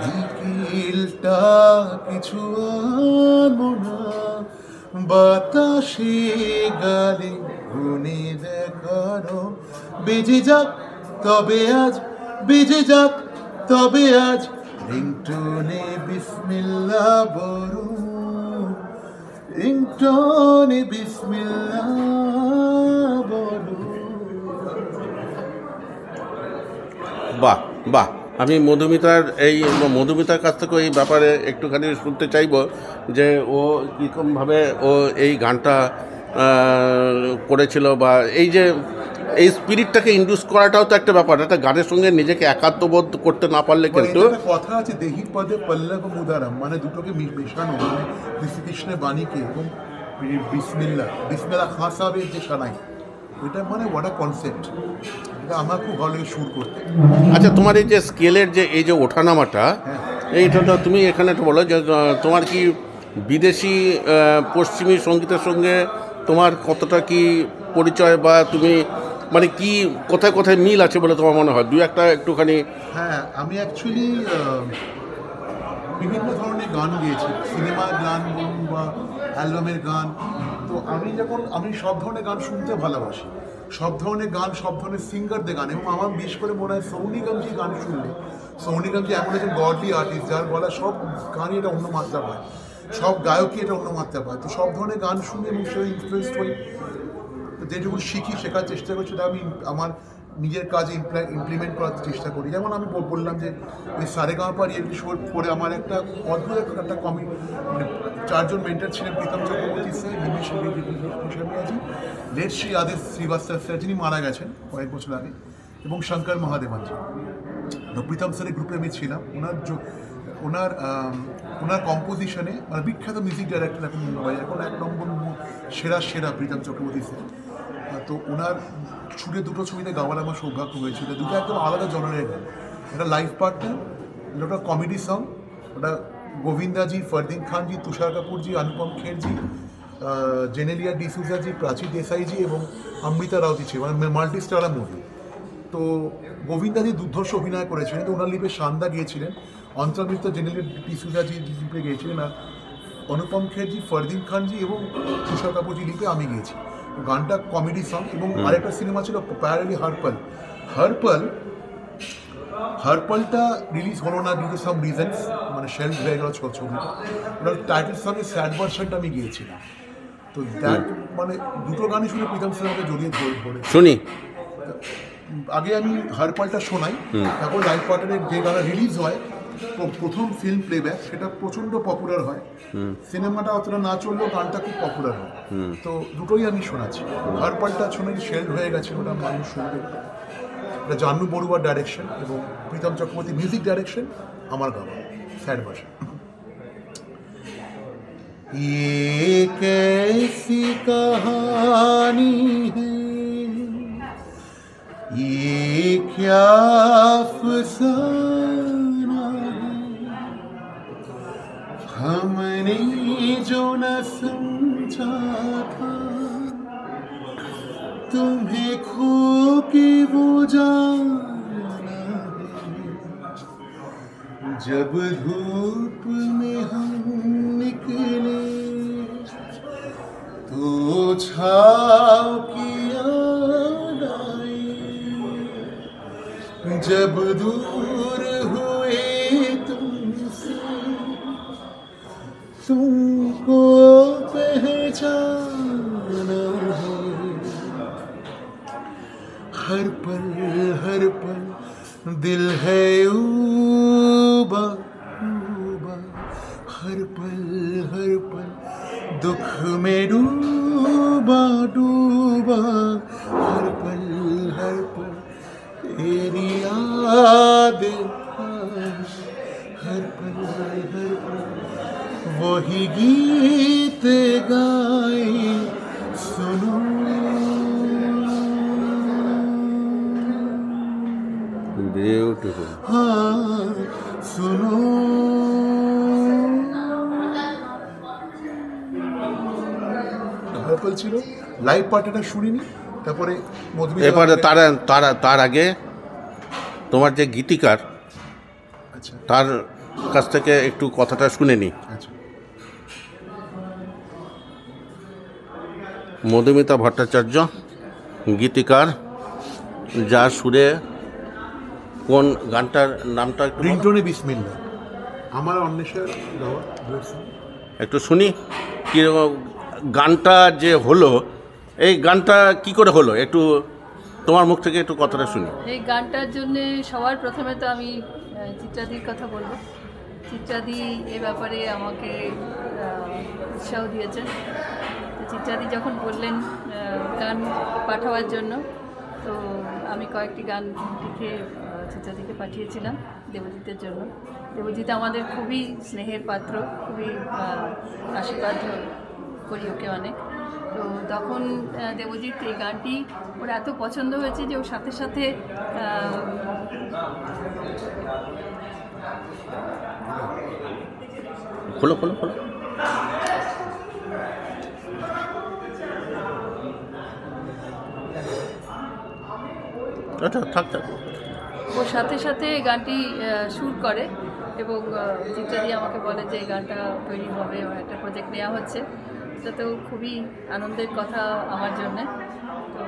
S2: বিকেলটা কিছু আনবো না, বাতাসে গালে গুনে দেখারো বেজে যাক তবে আজ, বেজে যাক তবে আজ রিংটোনে বিসমিল্লাহ বরু, রিংটোনে বিসমিল্লাহ বরু।
S1: বাহ বাহ। আমি মধুমিতার কাছ থেকে এই ব্যাপারে একটুখানি শুনতে চাইব যে ও কীরকমভাবে ও এই গানটা করেছিল, বা এই স্পিরিটটাকে ইন্ডিউস করাটাও তো একটা ব্যাপার। একটা গানের সঙ্গে নিজেকে একাত্মবোধ করতে না পারলে কিন্তু
S2: কথা আছে দেহি পদে পল্লব মুদারাম, মানে দুটোকে মেশানো, মানে শ্রীকৃষ্ণের বাণীকে এবং বিসমিল্লাহ খান সাহেবের যে সানাই, এটা মানে হোয়াট আ কনসেপ্ট, এটা আমার খুব ভালো লাগে সুর করতে।
S1: আচ্ছা, তোমার এই যে স্কেলের এই যে ওঠানামাটা, এইটা তুমি এখানে একটু বলো যে তোমার কি বিদেশি পশ্চিমী সঙ্গীতের সঙ্গে তোমার কতটা কি পরিচয়, বা তুমি মানে কি কোথায় কোথায় মিল আছে বলে তোমার মনে হয়? দুই একটা একটুখানি।
S2: হ্যাঁ, আমি অ্যাকচুয়ালি বিভিন্ন ধরনের গান গেয়েছি, সিনেমার গান বলুন বা অ্যালবামের গান। তো আমি সব ধরনের গান শুনতে ভালোবাসি, সব ধরনের গান, সব ধরনের সিঙ্গারদের গান। এবং আমার বিশেষ করে মনে হয় সোনু নিগমজি গান শুনলে, সোনু নিগমজি এমন একজন গডলি আর্টিস্ট যার গলা সব গানই এটা অন্য মাত্রা পায়, সব গায়কই এটা অন্য মাত্রা পায়। তো সব ধরনের গান শুনি এবং সেটা ইনফ্লুয়েসড হই। যেটুকু শিখি, শেখার চেষ্টা করছি, সেটা আমি আমার নিজের কাজে ইমপ্লিমেন্ট করার চেষ্টা করি। যেমন আমি বললাম যে ওই সারেগামাপা রিয়েলিটি শো করে আমার একটা অদ্ভুত একটা চারজন মেন্টার ছিলেন, প্রীতম চক্রবর্তী স্যার, হিমেশ রেশমিয়াজি, লেট শ্রী আদেশ শ্রীবাস্তব স্যার, যিনি মারা গেছেন কয়েক বছর আগে, এবং শঙ্কর মহাদেবানজি। তো প্রীতম স্যারের গ্রুপে আমি ছিলাম। ওনার কম্পোজিশনে, মানে বিখ্যাত মিউজিক ডাইরেক্টর এখন মুম্বাই, এখন 1 নম্বর সেরা প্রীতম চক্রবর্তী স্যার। তো ওনার ছুটে দুটো ছবিতে গাওয়ার আমার সৌভাগ্য হয়েছিল। দুটো একদম আলাদা জনারের গান, একটা লাইভ পার্টনার, ওটা কমেডি সং, ওটা গোবিন্দাজি, ফরদিন খানজি, তুষার কাপুরজি, অনুপম খেরজি, জেনেলিয়া ডিসুজাজি, প্রাচী দেসাইজি এবং অমৃতা রাওজি ছিল, মানে মাল্টি স্টারার মুভি। তো গোবিন্দাজি দুর্ধর্ষ অভিনয় করেছিলেন, তো ওনার লিপে সান্দা গিয়েছিলেন, অন্তর্মিত জেনেলিয়া ডিসুজাজি লিপে গিয়েছিলেন, আর অনুপম খেরজি, ফরদিন খানজি এবং তুষার কাপুরজি লিপে আমি গিয়েছি। গানটা কমেডি সং। এবং আরেকটা সিনেমা ছিল প্যারালি হারপালটা রিলিজ হলো না ডিউ টু সাম রিজনস, মানে শেলফ হয়ে গেল ছবিটা। ওটার টাইটেল সঙ্গে স্যাড ভার্সনটা আমি গিয়েছিলাম। তো দ্যাট মানে দুটো গানই শুনে প্রীতম স্যার আমাকে জড়িয়ে ধরে
S1: শুনি।
S2: আগে আমি হারপালটা শোনাই, তারপর লাইভ পার্টনারের যে গানা রিলিজ হয় প্রথম ফিল্ম প্লেব্যাক, সেটা প্রচণ্ড পপুলার হয়। সিনেমাটা অতটা না চললেও গানটা খুব পপুলার হয়, তো দুটোই আমি শোনাচ্ছি। হারপালটা শুনে শেল্ড হয়ে গেছে, ওটা মানুষ শুনবে। এটা জাহ্নু বড়ুয়ার ডাইরেকশন এবং প্রীতম চক্রবর্তী মিউজিক ডাইরেকশন, আমার গাওয়া স্যাড ভার্সন। ये कैसी कहानी है, ये क्या अफसाना है, हमने जो न समझा था तुम्हें खो के वो जाना है, जब धूप में हम निकले तो छाव की याद आई, जब दूर हुए तुमसे तुमको पहचाना है, हर पल दिल है ऊबा ऊबा, हर पल दुख में डूबा डूबा, हर पल तेरी याद, हर पल वही गीत गाए सुनो।
S1: বিউটিফুল।
S2: हाँ सुनो। হারপাল ছিল, লাইভ পার্টটা শুনিনি। তারপরে
S1: এবারে তার আগে তোমার যে গীতিকার,
S2: আচ্ছা
S1: তার কাছ থেকে একটু কথাটা শুনে নি।
S2: আচ্ছা,
S1: মধুমিতা ভট্টাচার্য গীতিকার, যার সুরে কোন গানটার নামটা একটু বলো।
S2: রিংটোনে বিসমিল্লাহ, আমার অন্বেষার গাওয়া।
S1: একটু শুনি কি গানটা যে হলো, এই গানটা কি করে হলো, একটু তোমার মুখ থেকে একটু কথাটা শুনি।
S5: এই গানটার জন্যে সবার প্রথমে তো আমি চিত্রাদির কথা বলবো। চিত্রাদি এ ব্যাপারে আমাকে উৎসাহ দিয়েছেন। চিত্রাদি যখন বললেন গান পাঠাবার জন্য, তো আমি কয়েকটি গান লিখে চিত্রাদিকে পাঠিয়েছিলাম দেবজিতের জন্য। দেবজিৎ আমাদের খুবই স্নেহের পাত্র, খুবই আশীর্বাদ করি ওকে অনেক। তো তখন দেবজিৎ এই গানটি ওর এত পছন্দ হয়েছে যে ওর সাথে সাথে
S1: খোলো। আচ্ছা থাক।
S5: ওর সাথে সাথে গানটি সুর করে এবং চিত্রাদি আমাকে বলে যে এই গানটা তৈরি হবে, ওর একটা প্রজেক্ট নেওয়া হচ্ছে। এটা তো খুবই আনন্দের কথা আমার জন্যে। তো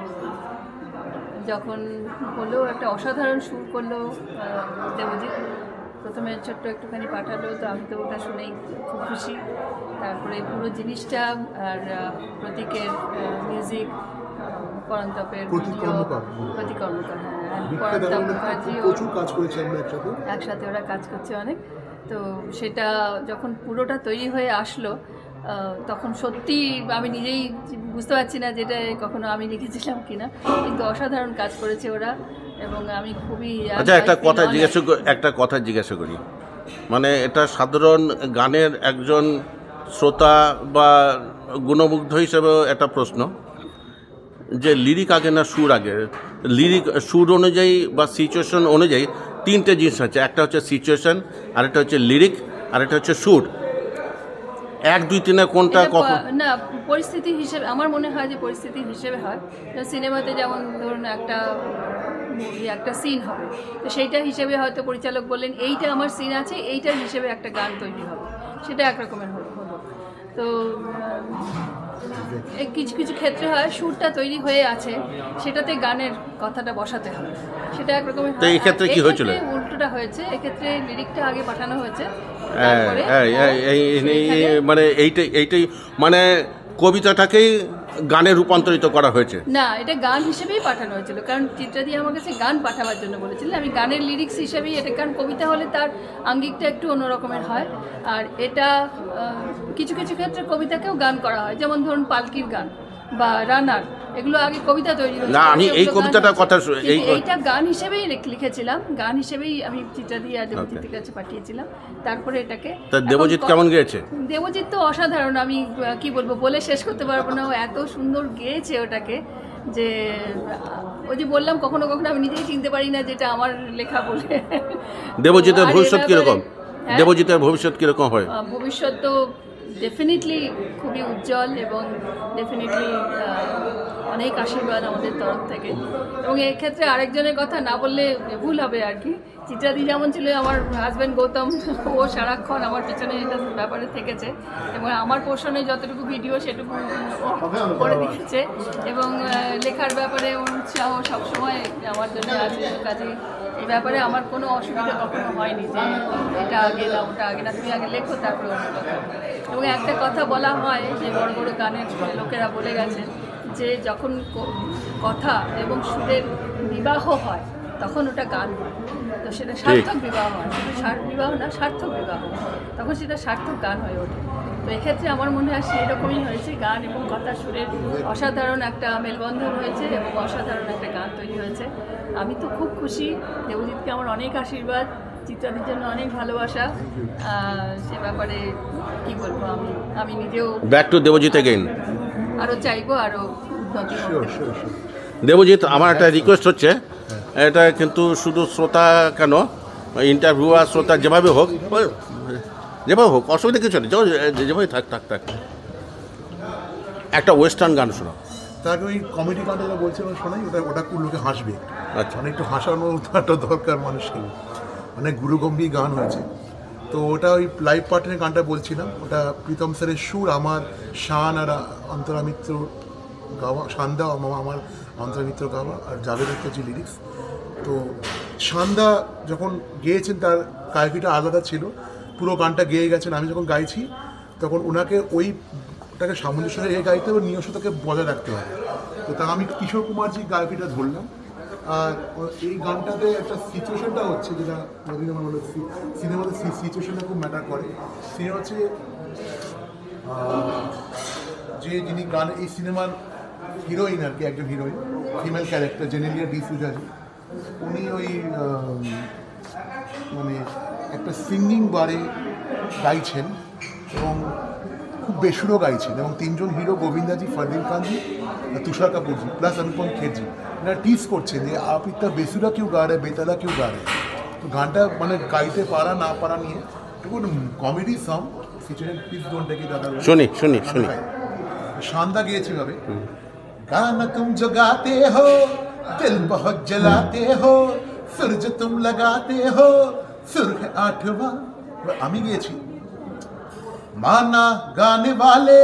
S5: যখন হলো, একটা অসাধারণ সুর করলো দেবজিৎ। প্রথমে ছোট্ট একটুখানি পাঠালো, তো আমি তো ওটা শুনেই খুব খুশি। তারপরে পুরো জিনিসটা আর প্রতীকের মিউজিক, পরান্তপের
S2: প্রতীক কর্মকার,
S5: হ্যাঁ, পরান্তপ মুখার্জিও
S2: প্রচুর কাজ করেছে আমরা
S5: একসাথে, ওরা কাজ করছে অনেক। তো সেটা যখন পুরোটা তৈরি হয়ে আসলো, তখন সত্যি আমি নিজেই বুঝতে পারছি না যেটা কখনো আমি লিখেছিলাম কিনা, কিন্তু অসাধারণ কাজ করেছে ওরা এবং আমি খুবই।
S1: আচ্ছা একটা কথা জিজ্ঞাসা করি, মানে এটা সাধারণ গানের একজন শ্রোতা বা গুণমুগ্ধ হিসেবে একটা প্রশ্ন, যে লিরিক আগে না সুর আগে? লিরিক সুর অনুযায়ী বা সিচুয়েশন অনুযায়ী তিনটে জিনিস আছে, একটা হচ্ছে সিচুয়েশন, আরেকটা হচ্ছে লিরিক, আরেকটা হচ্ছে সুর। 1, 2, 3 কোনটা কখন?
S5: না, পরিস্থিতি হিসেবে আমার মনে হয় যে পরিস্থিতি হিসেবে হয়। সিনেমাতে যেমন ধরুন একটা সিন হবে, তো সেইটা হিসেবে হয়তো পরিচালক বললেন এইটা আমার সিন আছে, এইটার হিসেবে একটা গান তৈরি হবে, সেটা একরকমের হলো। তো কিছু কিছু ক্ষেত্রে হয় সুরটা তৈরি হয়ে আছে, সেটাতে গানের কথাটা বসাতে হবে, সেটা একরকমের।
S1: তো এই ক্ষেত্রে কি হয়েছিল?
S5: উল্টোটা হয়েছে, এক্ষেত্রে লিরিকটা আগে পাঠানো হয়েছে।
S1: মানে এইটাই মানে কবিতাটাকেই গানে রূপান্তরিত করা হয়েছে।
S5: না, এটা গান হিসেবেই পাঠানো হয়েছিল, কারণ চিত্রাদি আমার কাছে গান পাঠাবার জন্য বলেছিলেন। আমি গানের লিরিক্স হিসেবেই এটা, কারণ কবিতা হলে তার আঙ্গিকটা একটু অন্যরকমের হয়, আর এটা কিছু কিছু ক্ষেত্রে কবিতাকেও গান করা হয়, যেমন ধরুন পালকির গান বা রানার, এগুলো আগে কবিতা তৈরি হয়েছে।
S1: না, আমি এই কবিতাটার কথা
S5: এইটা গান হিসেবেই লিখেছিলাম, গান হিসেবেই আমি চিত্রাদি আর দেবজিতের কাছে পাঠিয়েছিলাম। তারপরে এটাকে
S1: দেবজিৎ কেমন গেয়েছে?
S5: দেবজিৎ তো অসাধারণ, আমি কি বলবো, বলে শেষ করতে পারবো না। ও এত সুন্দর গেয়েছে ওটাকে, যে ওই যে বললাম কখনো কখনো আমি নিজেই চিনতে পারি না যেটা আমার লেখা বলে।
S1: দেবজিতের ভবিষ্যৎ কিরকম? দেবজিতের ভবিষ্যৎ কিরকম হয়?
S5: ভবিষ্যৎ তো ডেফিনেটলি খুবই উজ্জ্বল, এবং ডেফিনেটলি অনেক আশীর্বাদ আমাদের তরফ থেকে। এবং এক্ষেত্রে আরেকজনের কথা না বললে ভুল হবে আর কি। চিত্রাদি যেমন ছিল, আমার হাজব্যান্ড গৌতম, ও সারাক্ষণ আমার পিছনে এটা ব্যাপারে থেকেছে, এবং আমার পোর্শনে যতটুকু ভিডিও সেটুকু করে দিয়েছে, এবং লেখার ব্যাপারে উৎসাহ সবসময় আমার জন্য আছে। কাজে এই ব্যাপারে আমার কোনো অসুবিধা কখনো হয়নি যে এটা আগে না ওটা আগে না, তুমি আগে লেখো তারপরে অন্য কথা। এবং একটা কথা বলা হয় যে বড় বড় গানের লোকেরা বলে গেছেন যে যখন কথা এবং সুরের বিবাহ হয় তখন ওটা গান হয়, তো সেটা সার্থক বিবাহ হয়, শুধু বিবাহ না, সার্থক বিবাহ, তখন সেটা সার্থক গান হয়ে ওঠে। তো এক্ষেত্রে আমার মনে হয় সেই রকমই হয়েছে, গান এবং কথা সুরের অসাধারণ একটা মেলবন্ধন হয়েছে এবং অসাধারণ একটা গান তৈরি হয়েছে। আমি তো খুব খুশি। দেবজিৎকে আমার অনেক আশীর্বাদ, চিত্রাদির জন্য অনেক ভালোবাসা। সে ব্যাপারে কি বলবো, আমি নিজেও
S1: ব্যাক টু দেবজিৎ এগেইন,
S5: আরও চাইবো আরও উন্নতি হোক।
S1: দেবজিৎ, আমার একটা রিকোয়েস্ট হচ্ছে, এটা কিন্তু শুধু শ্রোতা কেন, ইন্টারভিউ আর শ্রোতা যেভাবে হোক অসুবিধা কিছু নেই, যেভাবে থাক একটা ওয়েস্টার্ন গান শোনো।
S2: তাকে ওই কমেডি গানটা বলছে শোনাই, ওটা খুব লোকে হাসবে।
S1: আচ্ছা,
S2: মানে একটু হাসানোর একটা দরকার মানুষকে, অনেক গুরুগম্ভীর গান হয়েছে। তো ওটা ওই লাইভ পার্টনের গানটা বলছিলাম, ওটা প্রীতম স্যারের সুর, আমার শান আর অন্তরা মিত্র গাওয়া, শানদা আমার অন্তরা মিত্র গাওয়া, আর জাভেদ আখতার লিরিক্স। তো শানদা যখন গেয়েছেন তার গায়কিটা আলাদা ছিল, পুরো গানটা গেয়ে গেছেন। আমি যখন গাইছি তখন ওনাকে ওটাকে সামঞ্জস্য রেখে গাইতে হবে, নিজস্বতাকে বজায় রাখতে হবে। তো তা আমি কিশোর কুমারজি গায়কিটা ধরলাম। আর এই গানটাতে একটা সিচুয়েশনটা হচ্ছে, যেটা সিনেমাতে সিচুয়েশনটা খুব ম্যাটার করে। সিনেমা হচ্ছে যে যিনি গান, এই সিনেমার হিরোইন আর কি, একজন হিরোইন, ফিমেল ক্যারেক্টার জেনেলিয়া ডিসুজাজি, উনি ওই মানে একটা সিঙ্গিং বারে গাইছেন এবং খুব বেসুরো গাইছেন। এবং তিনজন হিরো, গোবিন্দাজি, ফরদিন খানজি, তুষার কাপুরজি প্লাস অনুপম খেরজি, এরা টিজ করছেন যে আপ ইত্তা বেসুরা কেউ গা রে, বেতালা কেউ গা রে। তো গানটা মানে গাইতে পারা না পারা নিয়ে একটু comedy song situation, please don't take it other.
S1: শুনি
S2: शानदार গিয়েছে ভাবে, गाना तुम जो गाते हो दिल बहुत जलाते हो, सुर जो तुम लगाते हो सुर है आठवां। আমি গিয়েছি, माना गाने वाले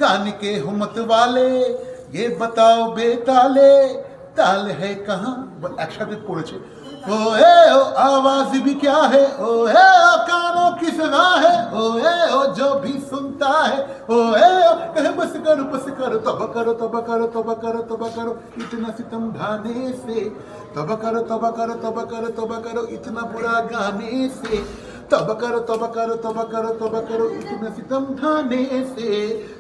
S2: गाने के हुमत वाले, ये बताओ बेताले ताल है कहाँ। একসাথে পড়েছে, ओ ए ओ आवाज भी क्या है, ओ ए ओ कानों की सगा है, ओ ए ओ जो भी सुनता है, ओ ए ओ कहे बस करो तब करो तब करो तब करो तब करो इतना सितम ढाने से, तब करो तब करो तब करो तब करो इतना बुरा गाने से, तब करो तब करो तब करो तब करो इतना सितम ढाने से,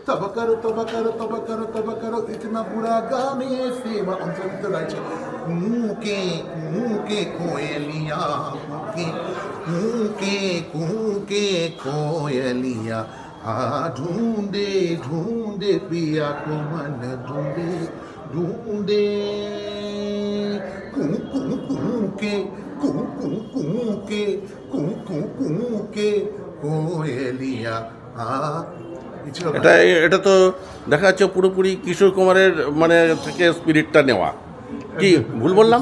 S2: तब करो तब करो तब करो तब करो इतना बुरा गाने से। अंतर्मित गाइছে, कूके कोयलिया, कूके कोयलिया, आ ढूंढे ढूंढे पिया को मन ढूंढे ढूंढे, कूके কোয়েলিয়া।
S1: এটা তো দেখা যাচ্ছে পুরোপুরি কিশোর কুমারের মানে থেকে স্পিরিটটা নেওয়া, কি ভুল বললাম?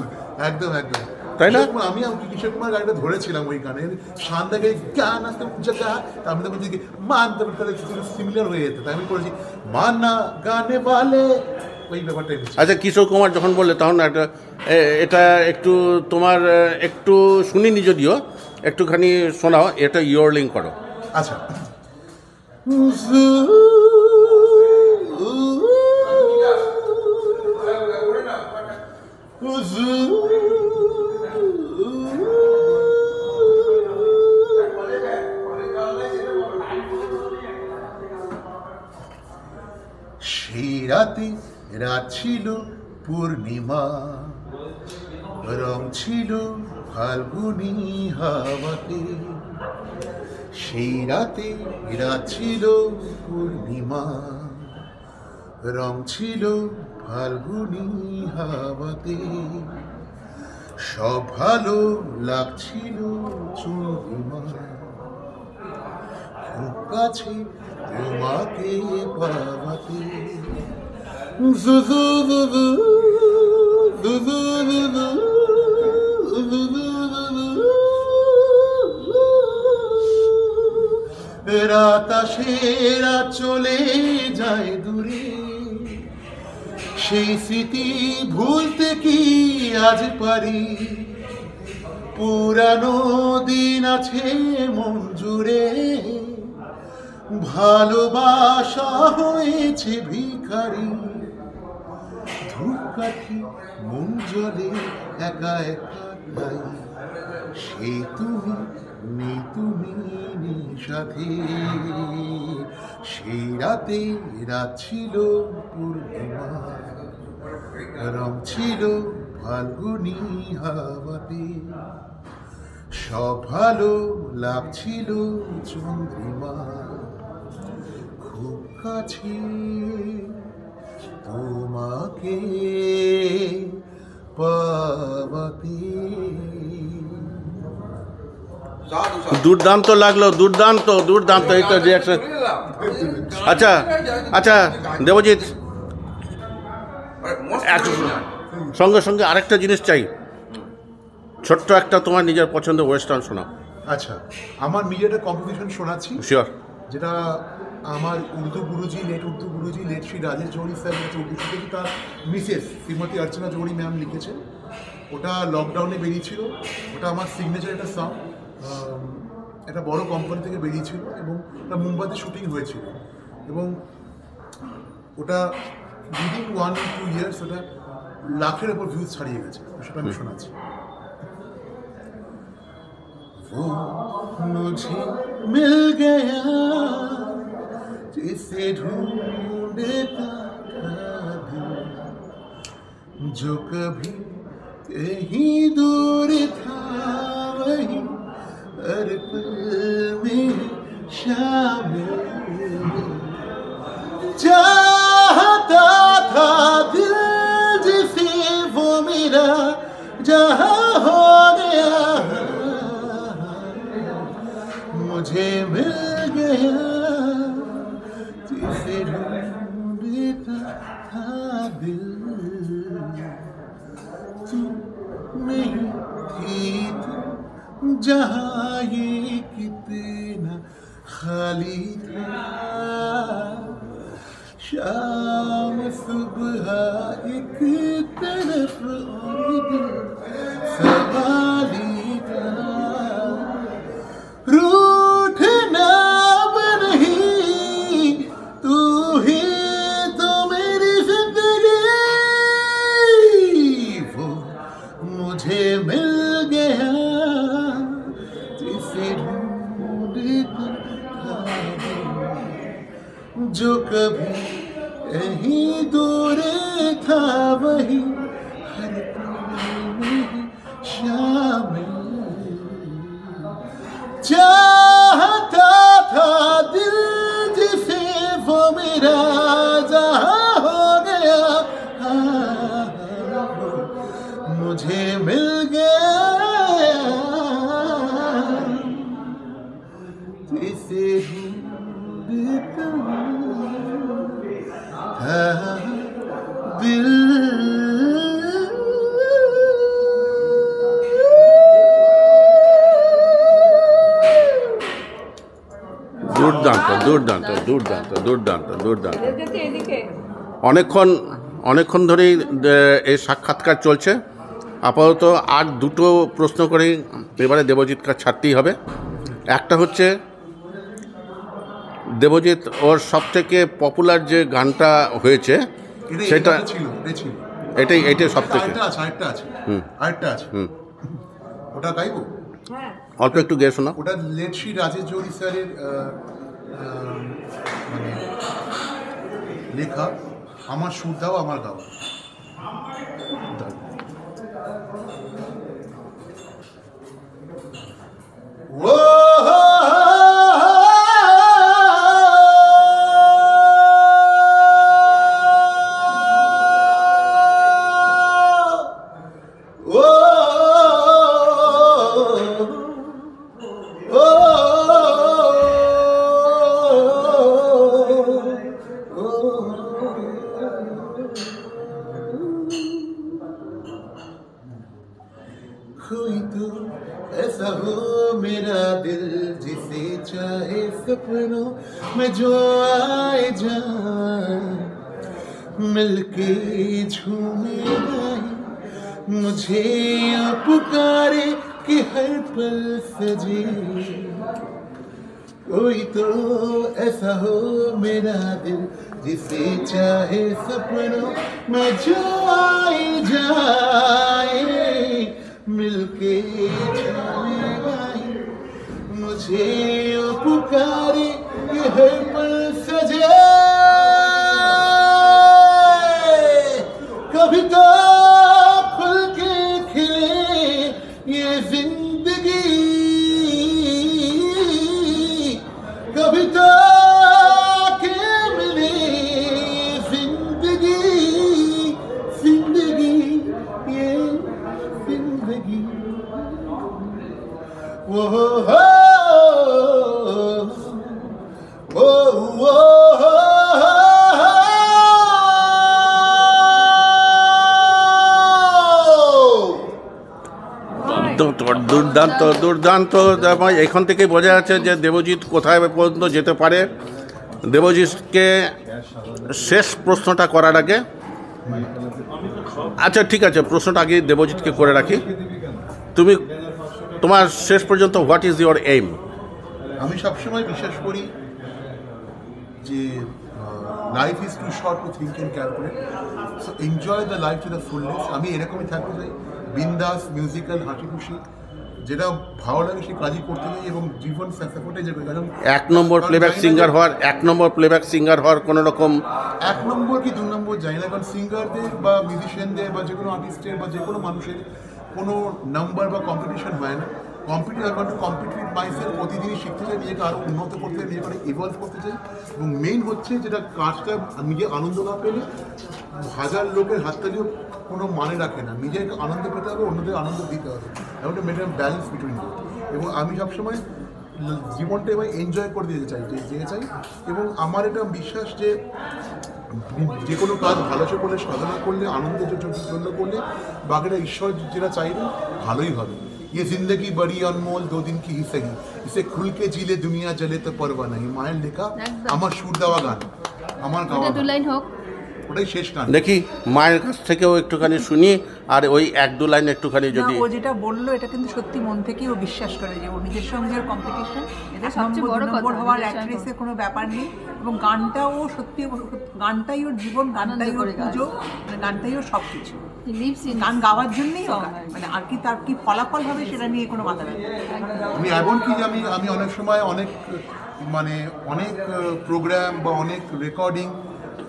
S2: একদম একদম
S1: তাই না?
S2: আমি কিশোর কুমার গানটা ধরেছিলাম ওই গানে, শানদাকে গান আসতে জায়গা, আমি তো বলছি মানতে সিমিলার হয়ে যেত, তাই আমি করেছি মানা গানে বালে, ওই ব্যাপারটাই।
S1: আচ্ছা, কিশোর কুমার যখন বললে তখন এটা একটু তোমার একটু শুনিনি, যদিও একটুখানি শোনাও, এটা ইয়ারলিং করো।
S2: আচ্ছা, সেই রাতে রাত ছিল পূর্ণিমা, রং ছিল ফাল্গুনি হাওয়াতে। সেই রাতে রাত ছিল পূর্ণিমা, রং ছিল ফাল্গুনি হাওয়াতে। সব ভালো লাগছিল চন্দ্রিমা, খুব কাছে তোমাকে পাওয়াতে। রাত আসে রাত চলে যায় দূরে, সেই স্মৃতি ভুলতে কি আজ পারি? পুরানো দিন আছে মন জুড়ে, ভালোবাসা হয়েছে ভিখারি। ধূপকাঠি মন জলে একা একা নাই, সেই তুমি নেই, তুমি নেই সাথে। সেই রাতে রাত ছিল পূর্ণিমা, রং ছিল ফাল্গুনি হাওয়াতে। সব ভালো লাগছিল চন্দ্রিমা, খুব কাছে তোমাকে পাওয়াতে।
S1: দুর্দান্ত লাগলো, দুর্দান্ত দুর্দান্ত, এই তো রিয়াকশন। আচ্ছা আচ্ছা দেবজিৎ, সঙ্গে সঙ্গে আরেকটা জিনিস চাই, ছোট্ট একটা তোমার নিজের পছন্দের ওয়েস্টার্ন শোনাও।
S2: আচ্ছা, আমার মিডিয়াটা কম্পোজিশন শোনাচ্ছি,
S1: শিওর।
S2: যেটা আমার উর্দু গুরুজি, লেট শ্রী রাজেশ জৌহরি স্যার লিখেছে উর্দু থেকে, তার মিসেস শ্রীমতী অর্চনা জৌহরি ম্যাম লিখেছেন। ওটা লকডাউনে বেরিয়েছিল, ওটা আমার সিগনেচার একটা সং, একটা বড় কোম্পানি থেকে বেরিয়েছিল এবং ওটা মুম্বাইতে শুটিং হয়েছিল এবং ওটা উইদিন 1-2 ইয়ার্স ওটা লাখের ওপর ভিউজ ছাড়িয়ে গেছে। সেটা আমি শোনাচ্ছি। वो मुझे मिल गया जिसे ढूंढता था दिल, जो कभी कहीं दूर था वही हर पल में शामिल। चाहता था दिल जिसे वो मेरा जहां हो गया, मुझे मिल गया जिसे ढूंढता था दिल। तू नहीं थी तू जहाँ ये कितना खाली था, शाम सुबह एक तरफ और दिल सवाली था। रूठना नहीं, तू ही तो मेरी जिंदगी, वो मुझे मिल गया जिसे ढूंढता था, जो कभी कहीं दूर था वही हर पल में शामिल। चाहता था दिल जिसे वो मेरा जहां हो गया, मुझे मिल गया जिसे ढूंढता था दिल।
S1: দুর্দান্ত দুর্দান্ত দুর্দান্ত দুর্দান্ত দুর্দান্ত।
S5: এদিকে
S1: অনেকক্ষণ ধরেই এই সাক্ষাৎকার চলছে। আপাতত আর দুটো প্রশ্ন করেই এবারে দেবজিৎকে ছাড়তেই হবে। একটা হচ্ছে দেবজিৎ ওর সবথেকে পপুলার যে গানটা হয়েছে সেটা এটাই সব থেকে
S2: আরেকটা আছে, ওটা গাইবো?
S1: অল্প একটু গেয়ে শোনা।
S2: ওটা লেট শ্রী রাজেশ জৌহরি স্যারের, মানে লেখা, আমার সুর দাও আমার গাওয়া। कोई तो ऐसा हो मेरा दिल जिसे चाहे सपनों में जो आए जाए, मिलके झूमे गाए मुझे या पुकारे कि हर पल सजे। कोई तो ऐसा हो मेरा दिल जिसे चाहे सपनों में जो आए जाए, मिलके झूमे गाए मुझे यो पुकारे कि हर पल सजे। कभी तो खुल के खिले ये जिंदगी, कभी तो के मिले जिंदगी, जिंदगी ये जिंदगी। वो
S1: দুর্দান্ত দুর্দান্ত। এখান থেকে বোঝা যাচ্ছে যে দেবজিৎ কোথায় পর্যন্ত যেতে পারে। দেবজিৎকে শেষ প্রশ্নটা করার আগে, আচ্ছা ঠিক আছে, প্রশ্নটা আগে দেবজিৎকে করে রাখি। তুমি তোমার শেষ পর্যন্ত হোয়াট ইজ ইউর এইম?
S2: আমি সবসময় বিশ্বাস করি যে life is too short to think and calculate, so enjoy the life to the fullness. আমি এরকমই থাকতে চাই, বিন্দাস, মিউজিক্যাল, হাসি খুশি, যেটা ভালো লাগে সে কাজই করতে চাই এবং জীবন সাপোর্টে যে
S1: এক নম্বর প্লেব্যাক সিঙ্গার হওয়ার, এক নম্বর প্লেব্যাক সিঙ্গার হওয়ার কোনো রকম
S2: এক নম্বর কি দু নম্বর যাই না, কারণ সিঙ্গারদের বা মিউজিশিয়ানদের বা যে কোনো আর্টিস্টের বা যে কোনো মানুষের কোনো নাম্বার বা কম্পিটিশন হয় না। কম্পিটিটিভ মাইসেলফ, প্রতিদিনই শিখতে চাই, নিজেকে আরও উন্নত করতে চাই, নিজেকে আরও ইভলভ করতে চাই। এবং মেইন হচ্ছে যেটা কাজটা নিজে আনন্দ না পেলে হাজার লোকের হাততালিও কোনো মানে রাখে না। নিজেকে আনন্দ পেতে হবে, অন্যদের আনন্দ দিতে হবে, এমন একটা মেনটেন ব্যালেন্স বিটুইন দিতে। এবং আমি সবসময় জীবনটা এবার এনজয় করে দিতে চাই, এবং আমার এটা বিশ্বাস যে যে কোনো কাজ ভালোসে করলে, সাধনা করলে, আনন্দের জন্য করলে, বাকিটা ঈশ্বর যেটা চাইবে ভালোই হবে। ये जिंदगी बड़ी अनमोल दो दिन की ही सही, इसे खुल के जीले दुनिया जले तो परवा नहीं। মায়ের লেখা, আমার সুর দেওয়া গান, আমার গাওয়া
S5: দু লাইন হোক,
S2: ওটাই শেষ গান।
S1: দেখি মায়ের কাছ থেকেও একটুখানি শুনি, আর ওই এক দু লাইন একটুখানি যদি।
S3: ও যেটা বললো এটা কিন্তু সত্যি মন থেকেই ও বিশ্বাস করে যে ও নিজের সঙ্গে কম্পিটিশন,
S5: এটা সবচেয়ে বড় কথা,
S3: হওয়ার অ্যাক্ট্রেসের কোনো ব্যাপার নেই। এবং গানটাও সত্যি, গানটাই ওর জীবন, গানটাই ওর পুজো, মানে গানটাই ওর সব কিছু। গান গাওয়ার জন্যই মানে আর কি তার কি ফলাফল হবে সেটা নিয়ে কোনো মাথা নেই।
S2: আমি এমনকি যে আমি অনেক সময় অনেক প্রোগ্রাম বা অনেক রেকর্ডিং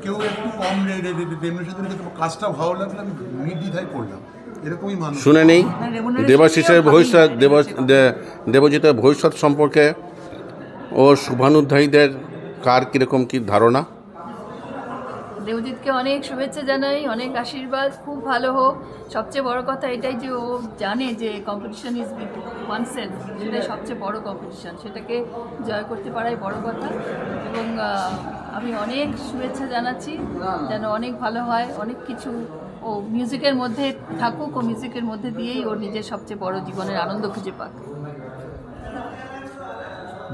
S2: কেউ একটু কম রেমুনারেশন দিলে কাজটা ভালো লাগলে আমি নির্দ্বিধায় করলাম, এরকমই মানুষ।
S1: শুনে নেই দেবাশিসের ভবিষ্যৎ, দেবজিতের ভবিষ্যৎ সম্পর্কে ও শুভানুধ্যায়ীদের কার কীরকম কী ধারণা?
S5: দেবজিৎকে অনেক শুভেচ্ছা জানাই, অনেক আশীর্বাদ, খুব ভালো হোক। সবচেয়ে বড় কথা এটাই যে ও জানে যে কম্পিটিশন ইজ উইথ ওয়ানসেলফ, সেটাই সবচেয়ে বড় কম্পিটিশন, সেটাকে জয় করতে পারাই বড় কথা। এবং আমি অনেক শুভেচ্ছা জানাচ্ছি, যেন অনেক ভালো হয়, অনেক কিছু ও মিউজিকের মধ্যে থাকুক, ও মিউজিকের মধ্যে দিয়েই ওর নিজের সবচেয়ে বড় জীবনের আনন্দ খুঁজে পাক।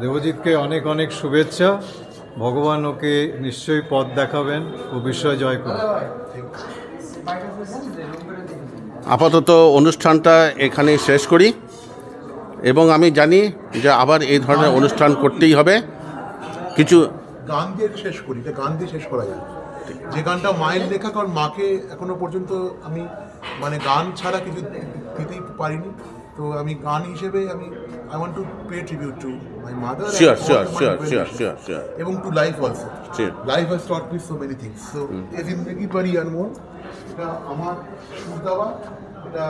S4: দেবজিৎকে অনেক অনেক শুভেচ্ছা, ভগবান ওকে নিশ্চয়ই পথ দেখাবেন, ও বিষয় জয় করবে।
S1: আপাতত অনুষ্ঠানটা এখানেই শেষ করি, এবং আমি জানি যে আবার এই ধরনের অনুষ্ঠান করতেই হবে। কিছু
S2: গান দিয়ে শেষ করি, এটা গান দিয়ে শেষ করা যায়, যে গানটা মায়ের লেখা, কারণ মাকে এখনো পর্যন্ত আমি গান ছাড়া কিছু দিতেই পারিনি। তো আমি গান হিসেবে আমি I want to pay tribute to my mother
S1: Sure,
S2: and all
S1: sure,
S2: my
S1: sure,
S2: well
S1: sure,
S2: wishes.
S1: sure, sure.
S2: এবং to life also.
S1: Sure.
S2: Life has taught me so many things. So ये जिंदगी बड़ी अनमोल, এটা আমার সুর দেওয়া, এটা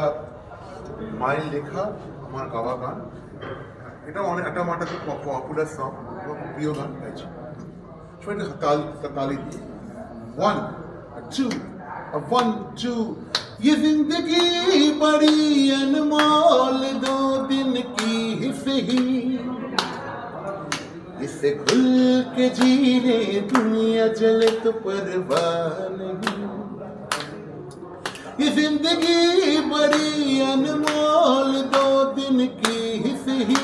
S2: মায়ের লেখা, আমার গাওয়া গান। এটা অনেক একটা আমার একটা খুব পপুলার সং, আমার খুব প্রিয় গান গাইছি। সবাই একটা তালি দিই। 1 2 1 2 ये जिंदगी बड़ी अनमोल 2 दिन की ही सही इसे खुल के जीने दुनिया चले तो परवाह नहीं ये जिंदगी बड़ी अनमोल 2 दिन की ही सही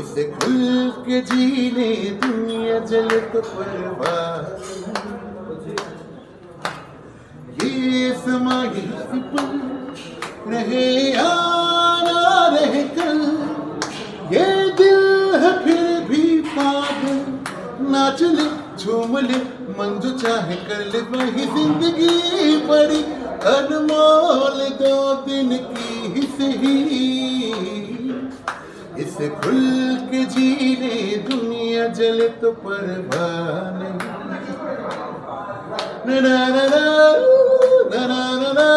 S2: इसे खुल के जीने दुनिया चले तो परवाह ये समा यही पल रहे या ना रहे कल ये दिल है फिर भी पागल नाच ले झूम ले मन जो चाहे कर ले वही जिंदगी बड़ी अनमोल 2 दिन की ही सही इसे खुल के जीने दुनिया जले तो परवाह नहीं na na na na na na na